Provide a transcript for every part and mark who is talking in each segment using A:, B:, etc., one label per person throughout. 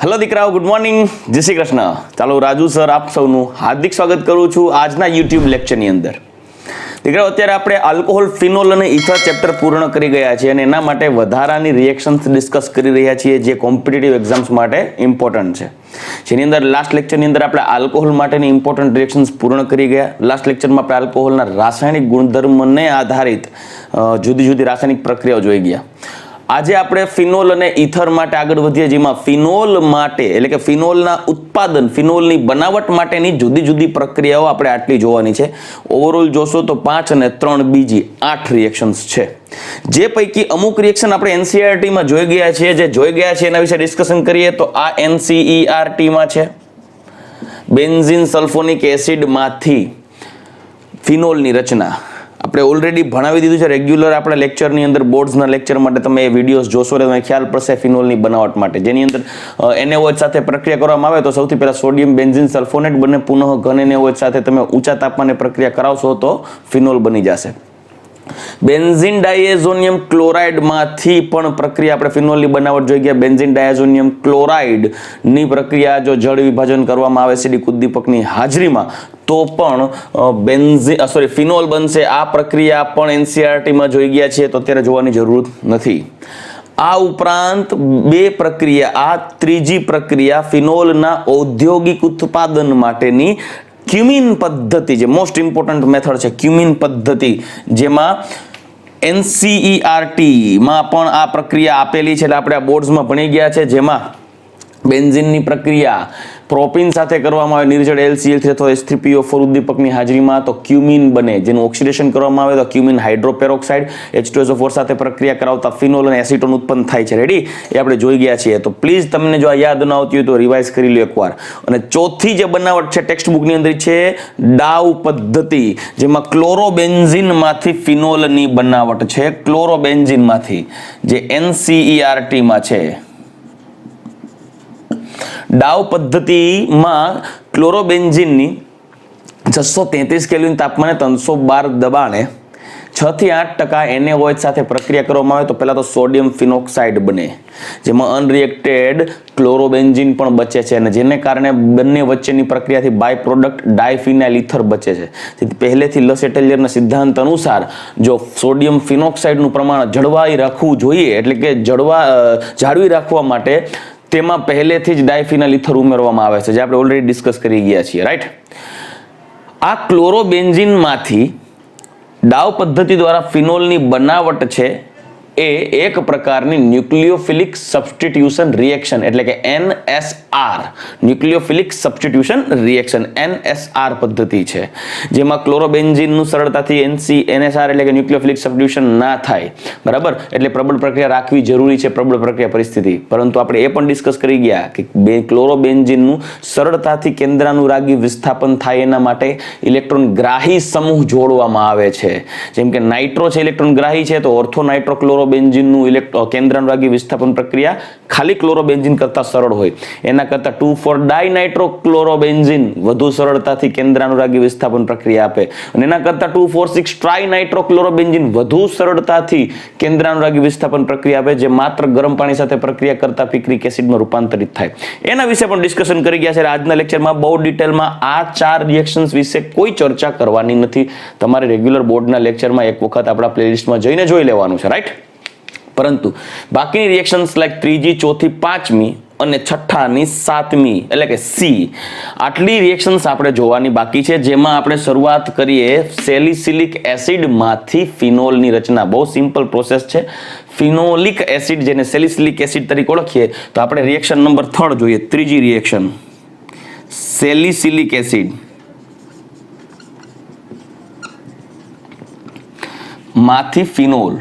A: Hello દીકરાઓ, good morning, જય શ્રી કૃષ્ણ. ચાલો, રાજુ સર આપ સૌનું હાર્દિક સ્વાગત કરું છું આજના યુટ્યુબ લેક્ચરની અંદર. દીકરાઓ, અત્યારે આપણે આલ્કોહોલ, ફિનોલ અને ઇથર ચેપ્ટર પૂર્ણ કરી ગયા છીએ અને એના માટે વધારાની રિએક્શન્સ ડિસ્કસ કરી રહ્યા છીએ જે કોમ્પિટિટિવ એક્ઝામ્સ માટે ઇમ્પોર્ટન્ટ છે. જેની અંદર લાસ્ટ લેક્ચરની અંદર આપણે આલ્કોહોલ માટેની ઇમ્પોર્ટન્ટ રિએક્શન્સ પૂર્ણ કરી ગયા. લાસ્ટ લેક્ચરમાં આપણે આલ્કોહોલના રાસાયણિક ગુણધર્મને આધારિત જુદી જુદી રાસાયણિક પ્રક્રિયાઓ જોઈ ગયા. આજે આપણે ફિનોલ અને ઇથર માટે આગળ વધીએ, જેમાં ફિનોલ માટે એટલે કે ફિનોલના ઉત્પાદન, ફિનોલની બનાવટ માટેની જુદી જુદી પ્રક્રિયાઓ આપણે આટલી જોવાની છે. ઓવરઓલ જોશો તો 5 અને 3 બીજી 8 રિએક્શન્સ છે. જે પૈકી અમુક રિએક્શન આપણે NCERT માં જોઈ ગયા છીએ. જે જોઈ ગયા છે એના વિશે ડિસ્કશન કરીએ તો આ NCERT માં છે. બેન્ઝીન સલ્ફોનિક એસિડમાંથી ફિનોલની રચના આપણે ઓલરેડી ભણાવી દીધું છે. રેગ્યુલર આપણે લેક્ચરની અંદર, બોર્ડ્સના લેક્ચર માટે તમે એ વિડીયોઝ જોશો એટલે તમને ખ્યાલ પડશે ફિનોલની બનાવટ માટે. જેની અંદર NaOH સાથે પ્રક્રિયા કરવામાં આવે તો સૌથી પહેલા સોડિયમ બેન્ઝીન સલ્ફોનેટ બને, પુનઃ ઘન NaOH સાથે તમે ઊંચા તાપમાને પ્રક્રિયા કરાવશો તો ફિનોલ બની જશે. બેન્ઝીન ડાયઝોનિયમ ક્લોરાઇડ માંથી પણ પ્રક્રિયા આપણે ફિનોલની બનાવટ જોઈ ગયા. બેન્ઝીન ડાયઝોનિયમ ક્લોરાઇડ ની પ્રક્રિયા જો જળ વિભાજન કરવામાં આવે એસિડિક ઉદ્દીપકની હાજરીમાં તો પણ ફિનોલ બનશે. આ પ્રક્રિયા પણ NCERT માં જોઈ ગયા છે તો અત્યારે જોવાની જરૂર નથી. આ ઉપરાંત બે પ્રક્રિયા, આ ત્રીજી પ્રક્રિયા ફિનોલના ઔદ્યોગિક ઉત્પાદન માટેની ક્યુમિન પદ્ધતિ, જે મોસ્ટ ઇમ્પોર્ટન્ટ મેથડ છે ક્યુમિન પદ્ધતિ, જેમાં NCERT માં પણ આ પ્રક્રિયા આપેલી છે એટલે આપણે આ બોર્ડ્સમાં ભણી ગયા છે. જેમાં બેન્ઝીનની પ્રક્રિયા પ્રોપીન સાથે કરવામાં આવે નિર્જળ LCl3 અથવા H3PO4 ઉદ્દીપકની હાજરીમાં તો ક્યુમિન બને, જેનું ઓક્સિડેશન કરવામાં આવે તો ક્યુમિન હાઇડ્રોપેરોક્સાઇડ H2SO4 સાથે પ્રક્રિયા કરાવતા ફિનોલ અને એસિટોન ઉત્પન્ન થાય છે. રેડી? એ આપણે જોઈ ગયા છીએ. તો પ્લીઝ તમને જો આ યાદ ન આવતી હોય તો રિવાઇઝ કરી લો એકવાર. અને ચોથી જે બનાવટ છે ટેક્સ્ટ બુકની અંદર છે ડાઉ પદ્ધતિ, જેમાં ક્લોરોબેન્ઝીનમાંથી ફિનોલની બનાવટ છે. ક્લોરોબેન્ઝીનમાંથી જે NCERT માં છે. ડાઉ પદ્ધતિમાં ક્લોરોબેન્ઝીનની 633 કેલ્વિન તાપમાને 312 દબાણે 6 થી 8% NaOH સાથે પ્રક્રિયા કરવામાં આવે તો પહેલા તો સોડિયમ ફિનોક્સાઇડ બને, જેમાં અનરિએક્ટેડ ક્લોરોબેન્ઝીન પણ બચે છે અને જેને કારણે બંને વચ્ચેની પ્રક્રિયાથી બાય પ્રોડક્ટ ડાયફિનાઇલ ઇથર બચે છે. તેથી પહેલેથી લસેટેલિયરના સિદ્ધાંત અનુસાર જો સોડિયમ ફિનોક્સાઇડનું પ્રમાણ જળવાઈ રાખવું જોઈએ, એટલે કે જાળવી રાખવા માટે તેમાં પહેલેથી જ ડાયફિનાઇલ ઇથર ઉમેરવામાં આવે છે, જે આપણે ઓલરેડી ડિસ્કસ કરી ગયા છીએ. રાઈટ? આ ક્લોરોબેન્ઝીનમાંથી ડાઉ પદ્ધતિ દ્વારા ફિનોલની બનાવટ છે એ એક પ્રકારની ન્યુક્લિયોફિલિક સબસ્ટિટ્યુશન રિએક્શન એટલે કે NSR, ન્યુક્લિયોફિલિક સબસ્ટિટ્યુશન રિએક્શન NSR પદ્ધતિ છે, જેમાં ક્લોરોબેન્ઝીનનું સરળતાથી NSR એટલે કે ન્યુક્લિયોફિલિક સબસ્ટિટ્યુશન ના થાય. બરાબર? એટલે પ્રબળ પ્રક્રિયા રાખવી જરૂરી છે, પ્રબળ પ્રક્રિયા પરિસ્થિતિ. પરંતુ આપણે એ પણ ડિસ્કસ કરી ગયા કે ક્લોરોબેન્ઝીનનું સરળતાથી કેન્દ્રાનુરાગી વિસ્થાપન થાય એના માટે ઇલેક્ટ્રોન ગ્રાહી સમૂહ જોડવામાં આવે છે. જેમ કે નાઇટ્રો છે ઇલેક્ટ્રોન ગ્રાહી છે તો ઓર્થો નાઇટ્રો ક્લોરોબેન્ઝીનનું કેન્દ્રાનુરાગી વિસ્થાપન પ્રક્રિયા ખાલી ક્લોરોબેન્ઝીન કરતા સરળ હોય. એના કરતા 2,4 ડાયનાઇટ્રો ક્લોરોબેન્ઝીન વધુ સરળતાથી કેન્દ્રાનુરાગી વિસ્થાપન પ્રક્રિયા આપે અને એના કરતા 2,4,6 ટ્રાઇનાઇટ્રો ક્લોરોબેન્ઝીન વધુ સરળતાથી કેન્દ્રાનુરાગી વિસ્થાપન પ્રક્રિયા આપે, જે માત્ર ગરમ પાણી સાથે પ્રક્રિયા કરતા પિક્રિક એસિડમાં રૂપાંતરિત થાય. એના વિશે પણ ડિસ્કશન કરી ગયા છે. આજના લેક્ચરમાં બહુ ડિટેલમાં આ 4 રિએક્શન્સ વિશે કોઈ ચર્ચા કરવાની નથી. તમારે રેગ્યુલર બોર્ડના લેક્ચરમાં એક વખત આપણા પ્લેલિસ્ટમાં જઈને જોઈ લેવાનું છે. રાઈટ? પરંતુ બાકીની રિએક્શન્સ લાઈક ત્રીજી, ચોથી, પાંચમી અને છઠ્ઠાની સાતમી એટલે કે C, આટલી રિએક્શન્સ આપણે જોવાની બાકી છે. જેમાં આપણે શરૂઆત કરીએ સેલિસિલિક એસિડમાંથી ફિનોલની રચના. બહુ સિમ્પલ પ્રોસેસ છે. ફિનોલિક એસિડ, જેને સેલિસિલિક એસિડ તરીકે ઓળખીએ, તો આપણે રિએક્શન નંબર 3 જોઈએ. ત્રીજી રિએક્શન સેલિસિલિક એસિડ માંથી ફિનોલ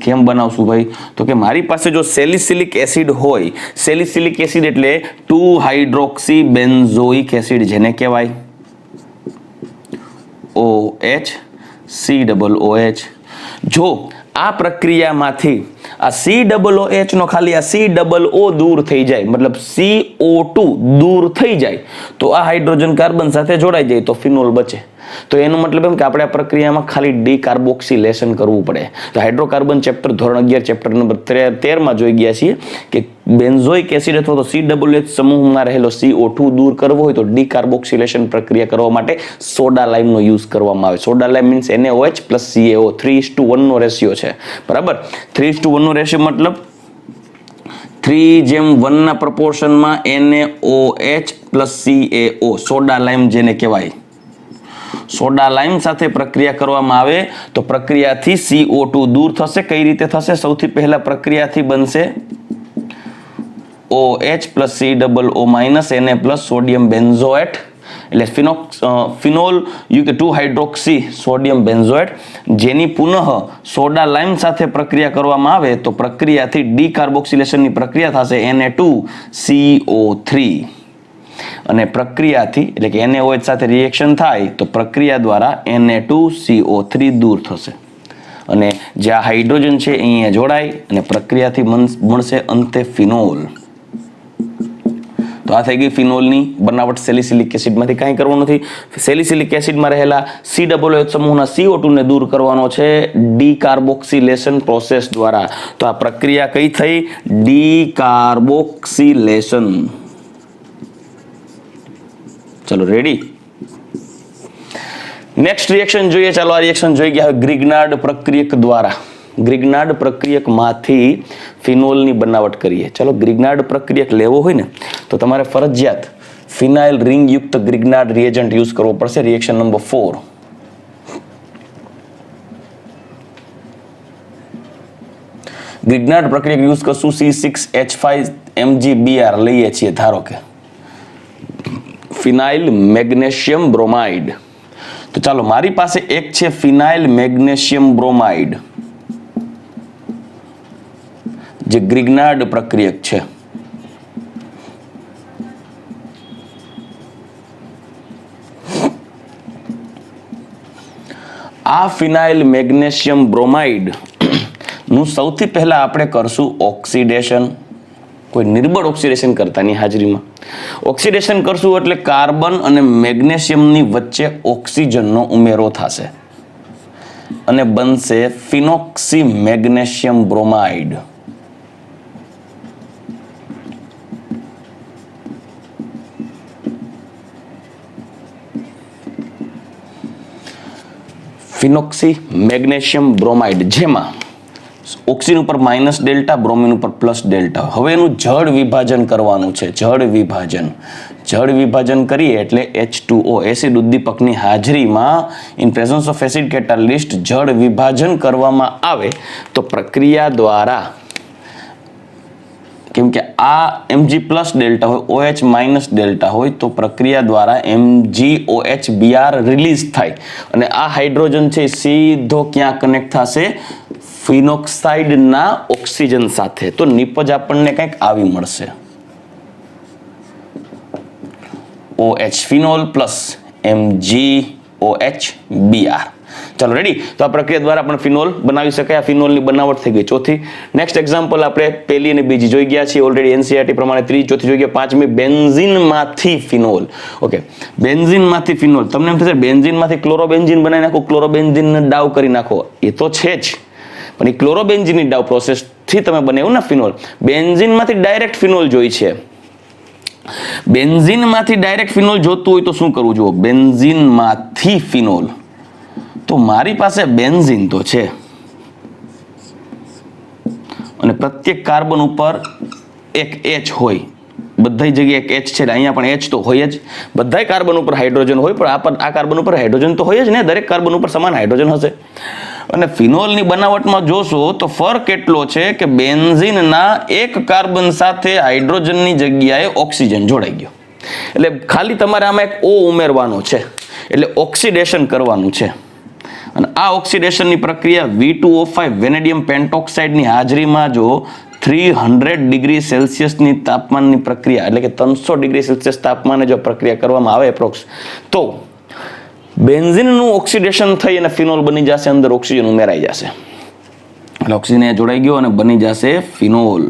A: કેમ બનાવશું ભાઈ? તો કે મારી પાસે જો સેલિસિલિક એસિડ હોય, સેલિસિલિક એસિડ એટલે 2 હાઇડ્રોક્સી બેન્ઝોઇક એસિડ, જેને કહેવાય OH COOH. જો આ પ્રક્રિયામાંથી આ COOH નો ખાલી આ COO દૂર થઈ જાય, મતલબ CO2 દૂર થઈ જાય તો આ હાઇડ્રોજન કાર્બન સાથે જોડાઈ જાય તો ફિનોલ બચે. તો એનો મતલબ એમ કે આપણે આ પ્રક્રિયામાં ખાલી ડીકાર્બોક્સિલેશન કરવું પડે. તો હાઇડ્રોકાર્બન ચેપ્ટર ધોરણ 11 ચેપ્ટર નંબર 13 જોઈ ગયા છીએ કે બેન્ઝોઇક એસિડ અથવા તો COOH સમૂહમાં રહેલો CO2 દૂર કરવો હોય તો ડીકાર્બોક્સિલેશન પ્રક્રિયા કરવા માટે સોડા લાઇમનો યુઝ કરવામાં આવે. સોડા લાઇમ મીન્સ NaOH પ્લસ CaO 3:1 નો રેશિયો છે. બરાબર, 3:1 નો રેશિયો મતલબ 3:1 ના પ્રપોર્શનમાં NaOH પ્લસ CaO સોડા લાઇમ જેને કહેવાય. સોડા લાઇમ સાથે પ્રક્રિયા કરવામાં આવે તો પ્રક્રિયાથી CO2 દૂર થશે. કઈ રીતે થશે? સૌથી પહેલા પ્રક્રિયાથી બનશે OH plus COO minus Na plus sodium benzoate એટલે ફિનોલ યુક્ત 2 હાઇડ્રોક્સી સોડિયમ બેન્ઝોએટ, જેની પુનઃ સોડા લાઇમ સાથે પ્રક્રિયા કરવામાં આવે તો પ્રક્રિયાથી ડીકાર્બોક્સિલેશનની પ્રક્રિયા થશે Na2CO3 અને પ્રક્રિયાથી એટલે કે NaOH સાથે રિએક્શન થાય તો પ્રક્રિયા દ્વારા Na2CO3 દૂર થશે અને જે આ હાઇડ્રોજન છે અહીંયા જોડાય અને પ્રક્રિયાથી મળશે અંતે ફિનોલ. તો આ થઈ ગઈ ફિનોલની બનાવટ. સેલિસિલિક એસિડમાંથી કાંઈ કરવાનું નથી. સેલિસિલિક એસિડમાં રહેલા COOH સમૂહના CO2 ને દૂર કરવાનો છે ડીકાર્બોક્સિલેશન પ્રોસેસ દ્વારા. તો આ પ્રક્રિયા કઈ થઈ? ડીકાર્બોક્સિલેશન. ચલો રેડી. નેક્સ્ટ રિએક્શન જોઈએ. ચાલો આ રિએક્શન જોઈ ગયા ગ્રિગ્નાર્ડ પ્રક્રિયક દ્વારા. ગ્રિગ્નાર્ડ પ્રક્રિયકમાંથી ફિનોલની બનાવટ કરીએ. ચાલો ગ્રિગ્નાર્ડ પ્રક્રિયક લેવો હોય ને તો તમારે ફરજિયાત ફિનાઇલ રિંગ યુક્ત ગ્રિગ્નાર્ડ રિએજન્ટ યુઝ કરવો પડશે. Reaction number 4. ગ્રિગ્નાર્ડ પ્રક્રિયક યુઝ કરશું C6H5MgBr લઈએ છીએ. ધારો કે ફિનાઇલ મેગ્નેશિયમ બ્રોમાઇડ. તો ચાલો મારી પાસે એક છે ફિનાઇલ મેગ્નેશિયમ બ્રોમાઇડ જે ગ્રિગ્નાર્ડ પ્રક્રિયક છે. આ ફિનાઇલ મેગ્નેશિયમ બ્રોમાઇડ નું સૌથી પહેલા આપણે કરશું ઓક્સિડેશન. કોઈ નિર્બળ ઓક્સિડેશન કરતાની હાજરીમાં ઓક્સિડેશન કરશું એટલે કાર્બન અને મેગ્નેશિયમની વચ્ચે ઓક્સિજનનો ઉમેરો થશે અને બનશે ફિનોક્સી મેગ્નેશિયમ બ્રોમાઇડ. ફિનોક્સી મેગ્નેશિયમ બ્રોમાઇડ જેમાં ઓક્સિજન ઉપર માઇનસ ડેલ્ટા, બ્રોમિન ઉપર પ્લસ ડેલ્ટા. હવે એનું જળ વિભાજન કરવાનું છે. જળ વિભાજન કરીએ એટલે H2O એસિડ ઉદ્દીપકની હાજરીમાં in presence of acid catalyst જળ વિભાજન કરવામાં આવે તો પ્રક્રિયા દ્વારા, કેમ કે આ Mg પ્લસ ડેલ્ટા હોય, OH માઇનસ ડેલ્ટા હોય તો પ્રક્રિયા દ્વારા MgOH રિલીઝ થાય અને આ હાઇડ્રોજન છે સીધો ક્યાં કનેક્ટ થશે? ફિનોક્સાઇડના ઓક્સિજન સાથે. તો નિપજ આપણને કંઈક આવી મળશે OH ફિનોલ પ્લસ MgOH. ચાલો રેડી. તો આ પ્રક્રિયા દ્વારા આપણે ફિનોલ બનાવી શકાય. આ ફિનોલની બનાવટ થઈ ગઈ. ચોથી નેક્સ્ટ એક્ઝામ્પલ આપણે પહેલી અને બીજી જોઈ ગયા છીએ ઓલરેડી NCERT પ્રમાણે. ત્રીજી, ચોથી જોઈ ગયા. પાંચમી બેન્ઝીનમાંથી ફિનોલ. ઓકે, બેન્ઝીનમાંથી ફિનોલ. તમને એમ થશે બેન્ઝીનમાંથી ક્લોરોબેન્ઝીન બનાવી નાખો, ક્લોરોબેન્ઝીનને ડાઉ કરી નાખો. એ તો છે જ, પણ એ ક્લોરોબેન્ઝીનની ડાઉ પ્રોસેસથી તમે બનાવ્યું ને ફિનોલ. બેન્ઝીનમાંથી ડાયરેક્ટ ફિનોલ જોઈ છે. બેન્ઝીનમાંથી ડાયરેક્ટ ફિનોલ જોતું હોય તો શું કરવું? જુઓ, બેન્ઝીનમાંથી ફિનોલ. તો મારી પાસે બેન્ઝીન તો છે અને પ્રત્યેક કાર્બન ઉપર એક H હોય. બધી જગ્યાએ એક H છે, અહીંયા પણ H તો હોય જ. બધા કાર્બન ઉપર હાઇડ્રોજન હોય, પણ આ કાર્બન ઉપર હાઇડ્રોજન તો હોય જ ને. દરેક કાર્બન ઉપર સમાન હાઇડ્રોજન હશે. અને ફિનોલની બનાવટમાં જોશો તો ફરક એટલો છે કે બેન્ઝીનના એક કાર્બન સાથે હાઇડ્રોજનની જગ્યાએ ઓક્સિજન જોડાઈ ગયો. એટલે ખાલી તમારે આમાં એક O ઉમેરવાનો છે, એટલે ઓક્સિડેશન કરવાનું છે. અને આ ઓક્સિડેશનની પ્રક્રિયા V2O5 વેનેડિયમ પેન્ટોક્સાઇડની હાજરીમાં જો 300 ડિગ્રી સેલ્સિયસની તાપમાનની પ્રક્રિયા એટલે કે 300 ડિગ્રી સેલ્સિયસ તાપમાને જો પ્રક્રિયા કરવામાં આવે એપ્રોક્સ, તો બેન્ઝીનનું ઓક્સિડેશન થઈ અને ફિનોલ બની જશે. અંદર ઓક્સિજન ઉમેરાઈ જશે એટલે ઓક્સિજન જોડાઈ ગયો અને બની જશે ફિનોલ.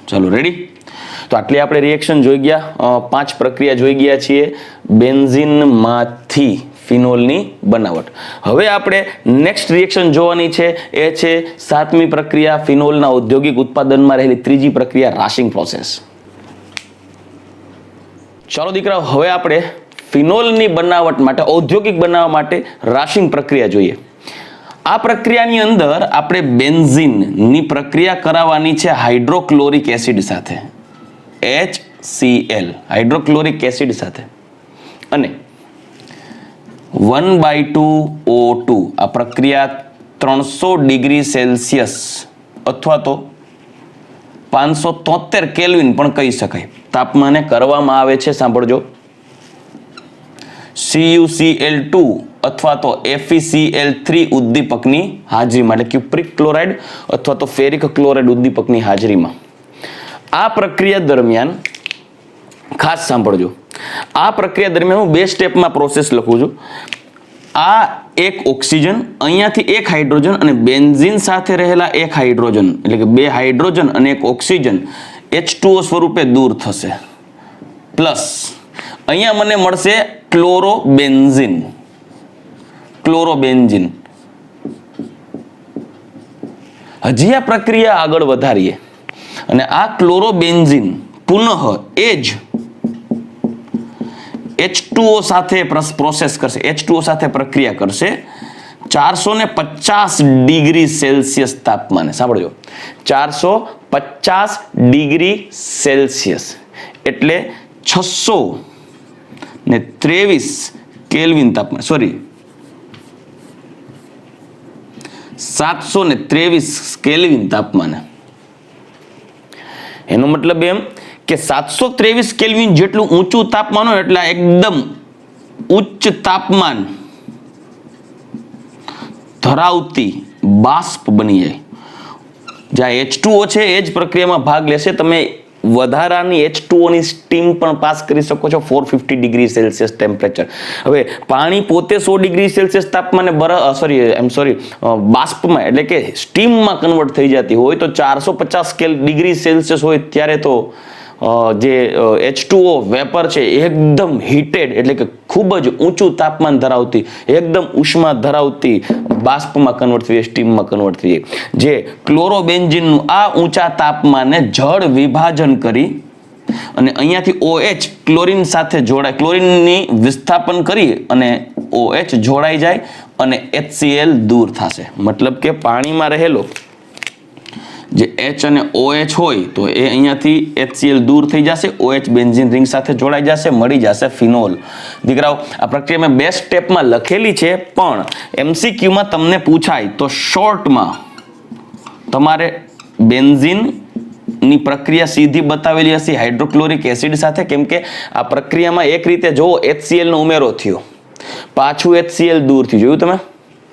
A: ચાલો રેડી. તો આટલી આપણે રિએક્શન જોઈ ગયા, 5 પ્રક્રિયા જોઈ ગયા છીએ બેન્ઝીનમાંથી ફિનોલની બનાવટ. હવે આપણે નેક્સ્ટ રિએક્શન જોવાની છે, એ છે 7મી પ્રક્રિયા, ફિનોલના ઔદ્યોગિક ઉત્પાદનમાં રહેલી 3જી પ્રક્રિયા, રાશિંગ પ્રોસેસ. ચાલો દીકરાઓ, હવે આપણે ફિનોલની બનાવટ માટે, ઔદ્યોગિક બનાવવા માટે રાશિંગ પ્રક્રિયા જોઈએ. આ પ્રક્રિયાની અંદર આપણે બેન્ઝીનની પ્રક્રિયા કરાવવાની છે હાઇડ્રોક્લોરિક એસિડ સાથે, HCl, હાઇડ્રોક્લોરિક એસિડ સાથે, અને 1/2 O2. આ પ્રક્રિયા 300 ડિગ્રી સેલ્સિયસ અથવા તો 573 કેલ્વિન પણ કહી શકાય તાપમાને કરવામાં આવે છે. સાંભળજો, CuCl2 અથવા તો FeCl3 ઉદ્દીપકની હાજરીમાં, એટલે ક્યુપ્રિક ક્લોરાઇડ અથવા તો ફેરિક ક્લોરાઇડ ઉદ્દીપકની હાજરીમાં. આ પ્રક્રિયા દરમિયાન ખાસ સાંભળજો, આ પ્રક્રિયા દરમિયાન હું 2 સ્ટેપમાં પ્રોસેસ લખું છું. આ એક ઓક્સિજન, અહીંયાથી એક હાઇડ્રોજન અને બેન્ઝીન સાથે રહેલા એક હાઇડ્રોજન, એટલે કે 2 હાઇડ્રોજન અને એક ઓક્સિજન H2O સ્વરૂપે દૂર થશે. પ્લસ અહીંયા મને મળશે ક્લોરોબેન્ઝીન. હજી આ પ્રક્રિયા આગળ વધારીએ અને આ ક્લોરોબેન્ઝીન પુનઃ એ જ H2O સાથે પ્રોસેસ કરશે, H2O સાથે પ્રક્રિયા કરશે 450 ડિગ્રી સેલ્સિયસ તાપમાને. સાંભળજો, 450 ડિગ્રી સેલ્સિયસ એટલે 623 કેલ્વિન તાપમાન, સોરી 723 કેલ્વિન તાપમાને. એનો મતલબ એમ કે 723 કેલ્વિન જેટલું ઊંચું તાપમાન હોય એટલે એકદમ ઉચ્ચ તાપમાન ધરાવતી બાષ્પ બની જાય. જ્યાં H2O છે એ જ પ્રક્રિયામાં ભાગ લેશે. તમે વધારાની H2O ની સ્ટીમ પણ પાસ કરી શકો છો 450 ડિગ્રી સેલ્સિયસ ટેમ્પરેચર. હવે પાણી પોતે 100 ડિગ્રી સેલ્સિયસ તાપમાને બાષ્પમાં એટલે કે સ્ટીમમાં કન્વર્ટ થઈ જતી હોય તો 450 ડિગ્રી સેલ્સિયસ હોય ત્યારે તો જે H2O વેપર છે એકદમ હીટેડ એટલે કે ખૂબ જ ઊંચું તાપમાન ધરાવતી, એકદમ ઉષ્મા ધરાવતી બાષ્પમાં કન્વર્ટ થઈ, સ્ટીમમાં કન્વર્ટ થઈ. જે ક્લોરોબેન્ઝીનનું આ ઊંચા તાપમાને જળ વિભાજન કરી અને અહીંયાથી OH ક્લોરીન સાથે જોડાય, ક્લોરીનની વિસ્થાપન કરી અને OH જોડાઈ જાય અને HCl દૂર થશે. મતલબ કે પાણીમાં રહેલો જે H અને OH હોય તો એ અહીંયાથી HCl દૂર થઈ જશે, OH બેન્ઝીન રિંગ સાથે જોડાઈ જશે, મળી જશે ફિનોલ. દીકરાઓ, આ પ્રક્રિયા મેં 2 સ્ટેપમાં લખેલી છે, પણ MCQમાં તમને પૂછાય તો શોર્ટમાં તમારે બેન્ઝીનની પ્રક્રિયા સીધી બતાવેલી હશે હાઇડ્રોક્લોરિક એસિડ સાથે, કેમ કે આ પ્રક્રિયામાં એક રીતે જો HCl નો ઉમેરો થયો, પાછું HCl દૂર થયું. જોયું તમે?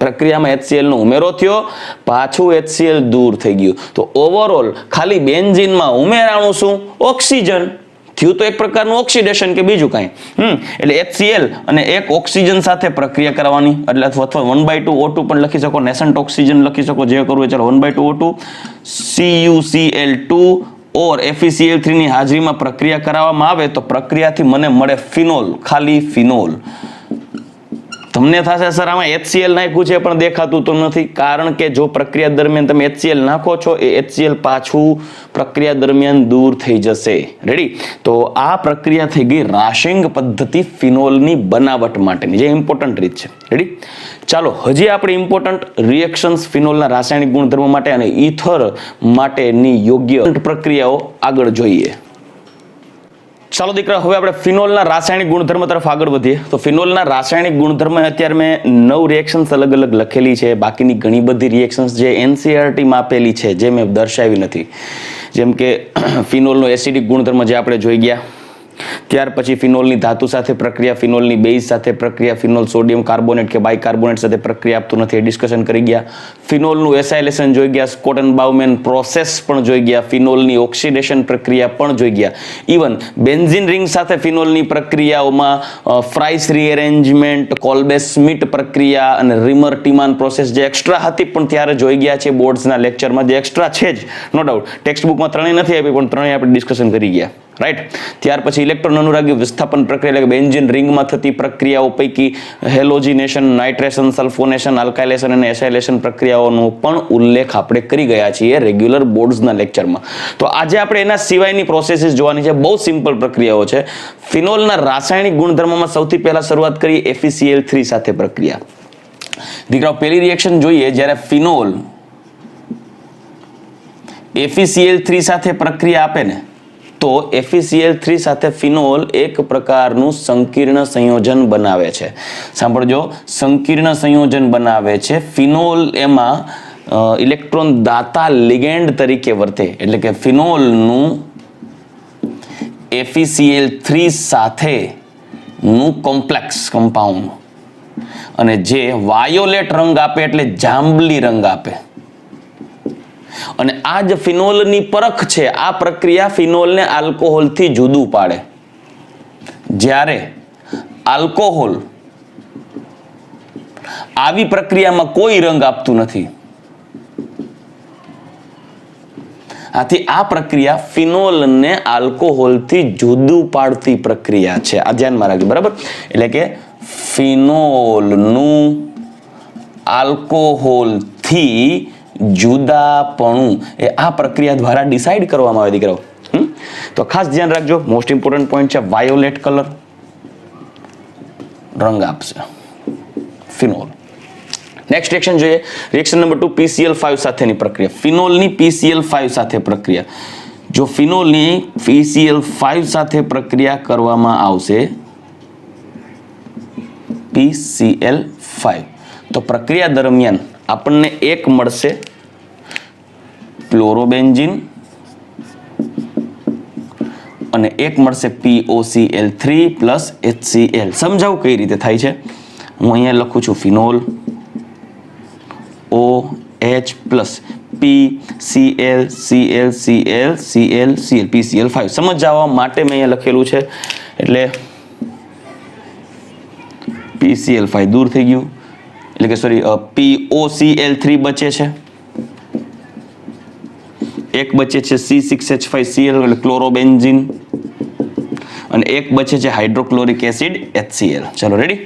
A: પ્રક્રિયામાં HCl નો ઉમેરો થયો, પાછું HCl દૂર થઈ ગયું. તો ઓવરઓલ ખાલી બેન્ઝીનમાં ઉમેરાણું શું? ઓક્સિજન થયું. તો એક પ્રકારનું ઓક્સિડેશન કે બીજું કાંઈ. એટલે HCl અને એક ઓક્સિજન સાથે પ્રક્રિયા કરવાની, એટલે અથવા 1/2 O2 પણ લખી શકો, નેસન્ટ ઓક્સિજન લખી શકો, જે કરવું ચાલો. 1/2 O2 CuCl2 ઓર FeCl3 ની હાજરીમાં પ્રક્રિયા કરાવવામાં આવે તો પ્રક્રિયાથી મને મળે ફિનોલ, ખાલી ફિનોલ. તમને થશે સર આમાં HCl નાખ્યું છે પણ દેખાતું તો નથી, કારણ કે જો પ્રક્રિયા દરમિયાન તમે HCl નાખો છો એ HCl પાછું પ્રક્રિયા દરમિયાન દૂર થઈ જશે. રેડી? તો આ પ્રક્રિયા થઈ ગઈ રાશિંગ પદ્ધતિ ફિનોલની બનાવટ માટેની, જે ઇમ્પોર્ટન્ટ રીત છે. રેડી? ચાલો, હજી આપણે ઇમ્પોર્ટન્ટ રિએક્શન્સ ફિનોલના રાસાયણિક ગુણધર્મો માટે અને ઈથર માટેની યોગ્ય પ્રક્રિયાઓ આગળ જોઈએ. ચાલો દીકરા, હવે આપણે ફિનોલના રાસાયણિક ગુણધર્મ તરફ આગળ વધીએ. તો ફિનોલના રાસાયણિક ગુણધર્મ અત્યારે મેં 9 રિએક્શન્સ અલગ અલગ લખેલી છે. બાકીની ઘણી બધી રિએક્શન્સ જે NCERTમાં આપેલી છે જે મેં દર્શાવી નથી, જેમ કે ફિનોલનો એસિડિક ગુણધર્મ જે આપણે જોઈ ગયા. ત્યાર પછી ફિનોલની ધાતુ સાથે પ્રક્રિયા, ફિનોલની બેઝ સાથે પ્રક્રિયા, ફિનોલ સોડિયમ કાર્બોનેટ કે બાયકાર્બોનેટ સાથે પ્રક્રિયા આપતું નથી, એ ડિસ્કશન કરી ગયા. ફિનોલનું એસાઇલેશન જોઈ ગયા, સ્કોટન-બાઉમેન પ્રોસેસ પણ જોઈ ગયા, ફિનોલની ઓક્સિડેશન પ્રક્રિયા પણ જોઈ ગયા. ઇવન બેન્ઝીન રિંગ સાથે ફિનોલની પ્રક્રિયાઓમાં ફ્રાઇસ રીએરેન્જમેન્ટ, કોલ્બે-સ્મિટ પ્રક્રિયા અને રિમર-ટીમાન પ્રોસેસ જે એક્સ્ટ્રા હતી પણ ત્યારે જોઈ ગયા છે બોર્ડ્સના લેક્ચરમાં, જે એક્સ્ટ્રા છે જ નો ડાઉટ. ટેક્સ્ટ બુકમાં ત્રણેય નથી આપી પણ ત્રણેય આપણે ડિસ્કશન કરી ગયા. રાઈટ. ત્યાર પછી ઇલેક્ટ્રોન અનુરાગી વિસ્થાપન પ્રક્રિયા એટલે કે બેન્ઝીન રિંગમાં થતી પ્રક્રિયાઓ પૈકી હેલોજિનેશન, નાઇટ્રેશન, સલ્ફોનેશન, આલ્કાઇલેશન અને એસાઇલેશન પ્રક્રિયાઓનો પણ ઉલ્લેખ આપણે કરી ગયા છીએ રેગ્યુલર બોર્ડ્સના લેક્ચરમાં. તો આજે આપણે એના સિવાયની પ્રોસેસીસ જોવાની છે. બહુ સિમ્પલ પ્રક્રિયાઓ છે. ફિનોલના રાસાયણિક ગુણધર્મોમાં સૌથી પહેલા શરૂઆત કરીએ FeCl3 સાથે પ્રક્રિયા. દીકરાઓ પહેલી રિએક્શન જોઈએ જ્યારે ફિનોલ FeCl3 સાથે પ્રક્રિયા આપે ને તો FeCl3 સાથે ફિનોલ એક પ્રકારનું સંકીર્ણ સંયોજન બનાવે છે. સાંભળજો, સંકીર્ણ સંયોજન બનાવે છે. ફિનોલ એમાં ઇલેક્ટ્રોન દાતા લિગેન્ડ તરીકે વર્તે, એટલે કે ફિનોલનું FeCl3 સાથેનું કોમ્પ્લેક્સ કમ્પાઉન્ડ અને જે વાયોલેટ રંગ આપે એટલે જાંબલી રંગ આપે. અને આ જ ફિનોલની પરખ છે. આ પ્રક્રિયા ફિનોલને આલ્કોહોલથી જુદું પાડે. જ્યારે આલ્કોહોલ આવી પ્રક્રિયામાં કોઈ રંગ આપતું નથી. આથી આ પ્રક્રિયા ફિનોલને આલ્કોહોલથી જુદું પાડતી પ્રક્રિયા છે. આ ધ્યાનમાં રાખજો, બરાબર. એટલે કે ફિનોલનું આલ્કોહોલથી જુદાપણું એ આ પ્રક્રિયા દ્વારા ડિસાઈડ કરવામાં આવે દીકરાઓ. તો ખાસ ધ્યાન રાખજો, મોસ્ટ ઇમ્પોર્ટન્ટ પોઈન્ટ છે. વાયોલેટ કલર રંગ આપશે ફિનોલ. નેક્સ્ટ રિએક્શન જોઈએ. રિએક્શન નંબર 2 PCl5 સાથેની પ્રક્રિયા. ફિનોલની PCl5 સાથે પ્રક્રિયા. જો ફિનોલની PCl5 સાથે પ્રક્રિયા કરવામાં આવશે PCl5 તો પ્રક્રિયા દરમિયાન આપણને એક મળશે ક્લોરોબેન્ઝીન અને એક મળશે POCl3 પ્લસ HCl. સમજાવું કઈ રીતે થાય છે. હું અહીંયા લખું છું phenol OH plus PCl Cl Cl Cl Cl PCl5 સમજાવવા માટે મેં અહીંયા લખેલું છે. એટલે PCl5 દૂર થઈ ગયું, એટલે કે સોરી POCl3 બચે છે, એક બચે છે C6H5Cl એટલે ક્લોરોબેન્ઝીન અને એક બચે છે હાઇડ્રોક્લોરિક એસિડ HCl. ચલો રેડી.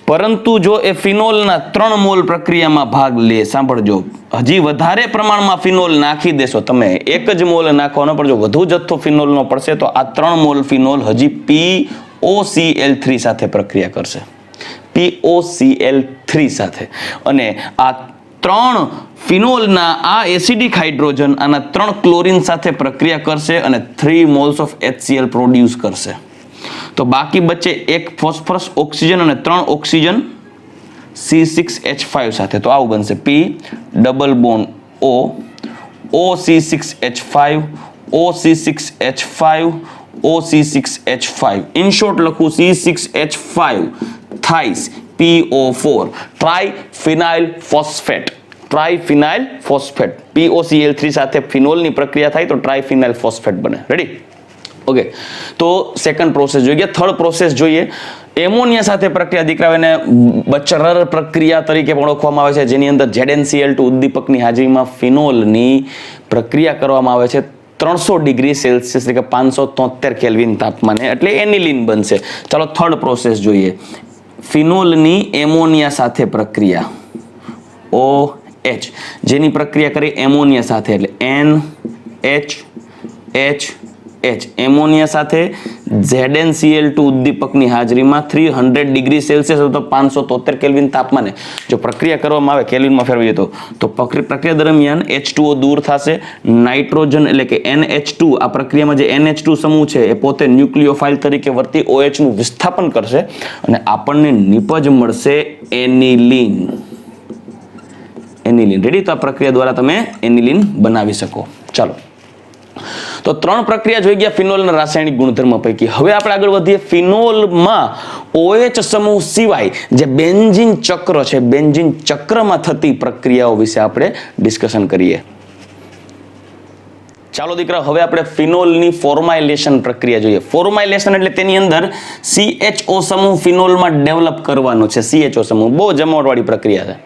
A: પરંતુ જો એ ફિનોલના 3 મોલ પ્રક્રિયામાં ભાગ લે, સાંભળજો, હજી વધારે પ્રમાણમાં ફિનોલ નાખી દેશો તમે, એક જ મોલ નાખવાનો, પણ જો વધુ જથ્થો ફિનોલનો પડશે તો આ 3 મોલ ફિનોલ હજી POCl3 સાથે પ્રક્રિયા કરશે. POCl3 સાથે. અને આ 3 ફિનોલના આ એસિડિક હાઇડ્રોજન આના 3 ક્લોરીન સાથે પ્રક્રિયા કરશે અને 3 મોલ્સ ઓફ HCl પ્રોડ્યુસ કરશે. તો બાકી બચે એક ફોસ્ફરસ ઓક્સિજન અને 3 ઓક્સિજન C6H5 સાથે. તો આવું બનશે P double bond O OC6H5 OC6H5 OC6H5. In short લખું C6H5 થાઇસ PO4 ટ્રાઇફિનાઇલ phosphate. ટ્રાઇફિનાઇલ phosphate POCl3 સાથે ફિનોલની પ્રક્રિયા થાય તો ટ્રાઇફિનાઇલ ફોસ્ફેટ બને. રેડી. ઓકે. તો સેકન્ડ પ્રોસેસ જોઈએ. થર્ડ પ્રોસેસ જોઈએ. એમોનિયા સાથે પ્રક્રિયા દીકરાઓને બચરર પ્રક્રિયા તરીકે પણ ઓળખવામાં આવે છે, જેની અંદર ZnCl2 ઉદ્દીપકની હાજરીમાં ફિનોલની પ્રક્રિયા કરવામાં આવે છે 300 ડિગ્રી સેલ્સિયસ એટલે કે 573 કેલ્વિન તાપમાને, એટલે એનિલિન બનશે. ચાલો થર્ડ પ્રોસેસ જોઈએ. ફિનોલની એમોનિયા સાથે પ્રક્રિયા OH, જેની પ્રક્રિયા કરી એમોનિયા સાથે એટલે NH એમોનિયા સાથે ZnCl2 ઉદ્દીપકની હાજરીમાં 300 ડિગ્રી સેલ્સિયસ અથવા 573 કેલ્વિન તાપમાને જો પ્રક્રિયા કરવામાં આવે, કેલ્વિનમાં ફેરવીએ તો પ્રક્રિયા દરમિયાન H2O દૂર થશે. નાઇટ્રોજન એટલે કે NH2, આ પ્રક્રિયામાં જે NH2 સમૂહ છે એ પોતે ન્યુક્લિયોફાઇલ તરીકે વર્તી OH નું વિસ્થાપન કરશે અને આપણને નિપજ મળશે એનિલિન. રેડી. તો આ પ્રક્રિયા દ્વારા તમે એનિલિન બનાવી શકો. ચાલો, તો 3 પ્રક્રિયા જોઈ ગયા ફિનોલના રાસાયણિક ગુણધર્મ પૈકી. હવે આપણે આગળ વધીએ. ફિનોલમાં OH સમૂહ સિવાય જે બેન્ઝીન ચક્ર છે, બેન્ઝીન ચક્રમાં થતી પ્રક્રિયાઓ વિશે આપણે ડિસ્કશન કરીએ. ચાલો દીકરા, હવે આપણે ફિનોલની ફોર્માઇલેશન પ્રક્રિયા જોઈએ. ફોર્માઇલેશન એટલે તેની અંદર CHO સમૂહ ફિનોલમાં ડેવલપ કરવાનો છે. CHO સમૂહ બહુ જમાવટવાળી પ્રક્રિયા છે.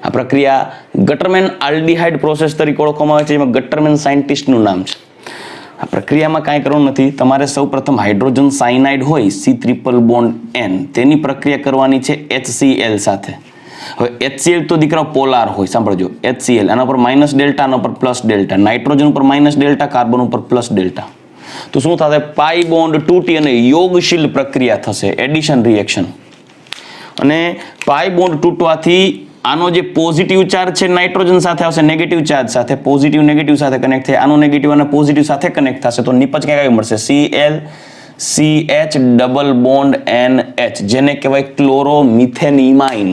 A: આ પ્રક્રિયા ગટરમેન આલ્ડિહાઇડ પ્રોસેસ તરીકે ઓળખવામાં આવે છે, જેમાં ગટરમેન સાયન્ટિસ્ટનું નામ છે. આ પ્રક્રિયામાં કાંઈ કરવાનું નથી. તમારે સૌપ્રથમ હાઇડ્રોજન સાયનાઇડ હોય C∼N તેની પ્રક્રિયા કરવાની છે HCl સાથે. હવે HCl તો દીકરા પોલાર હોય, સાંભળજો. HCl આના પર માઇનસ ડેલ્ટા, આના પર પ્લસ ડેલ્ટા, નાઇટ્રોજન ઉપર માઇનસ ડેલ્ટા, કાર્બન ઉપર પ્લસ ડેલ્ટા. તો શું થશે? પાઈ બોન્ડ તૂટી અને યોગશીલ પ્રક્રિયા થશે, એડિશન રિએક્શન. અને પાઈ બોન્ડ તૂટવાથી આનો જે પોઝિટિવ ચાર્જ છે નાઇટ્રોજન સાથે આવશે નેગેટિવ ચાર્જ સાથે, પોઝિટિવ નેગેટિવ સાથે કનેક્ટ થાય, આનો નેગેટિવ અને પોઝિટિવ સાથે કનેક્ટ થશે તો નિપજ ક્યાં આવી મળશે? Cl CH double bond NH, જેને કહેવાય ક્લોરોમિથેનીમાઇન.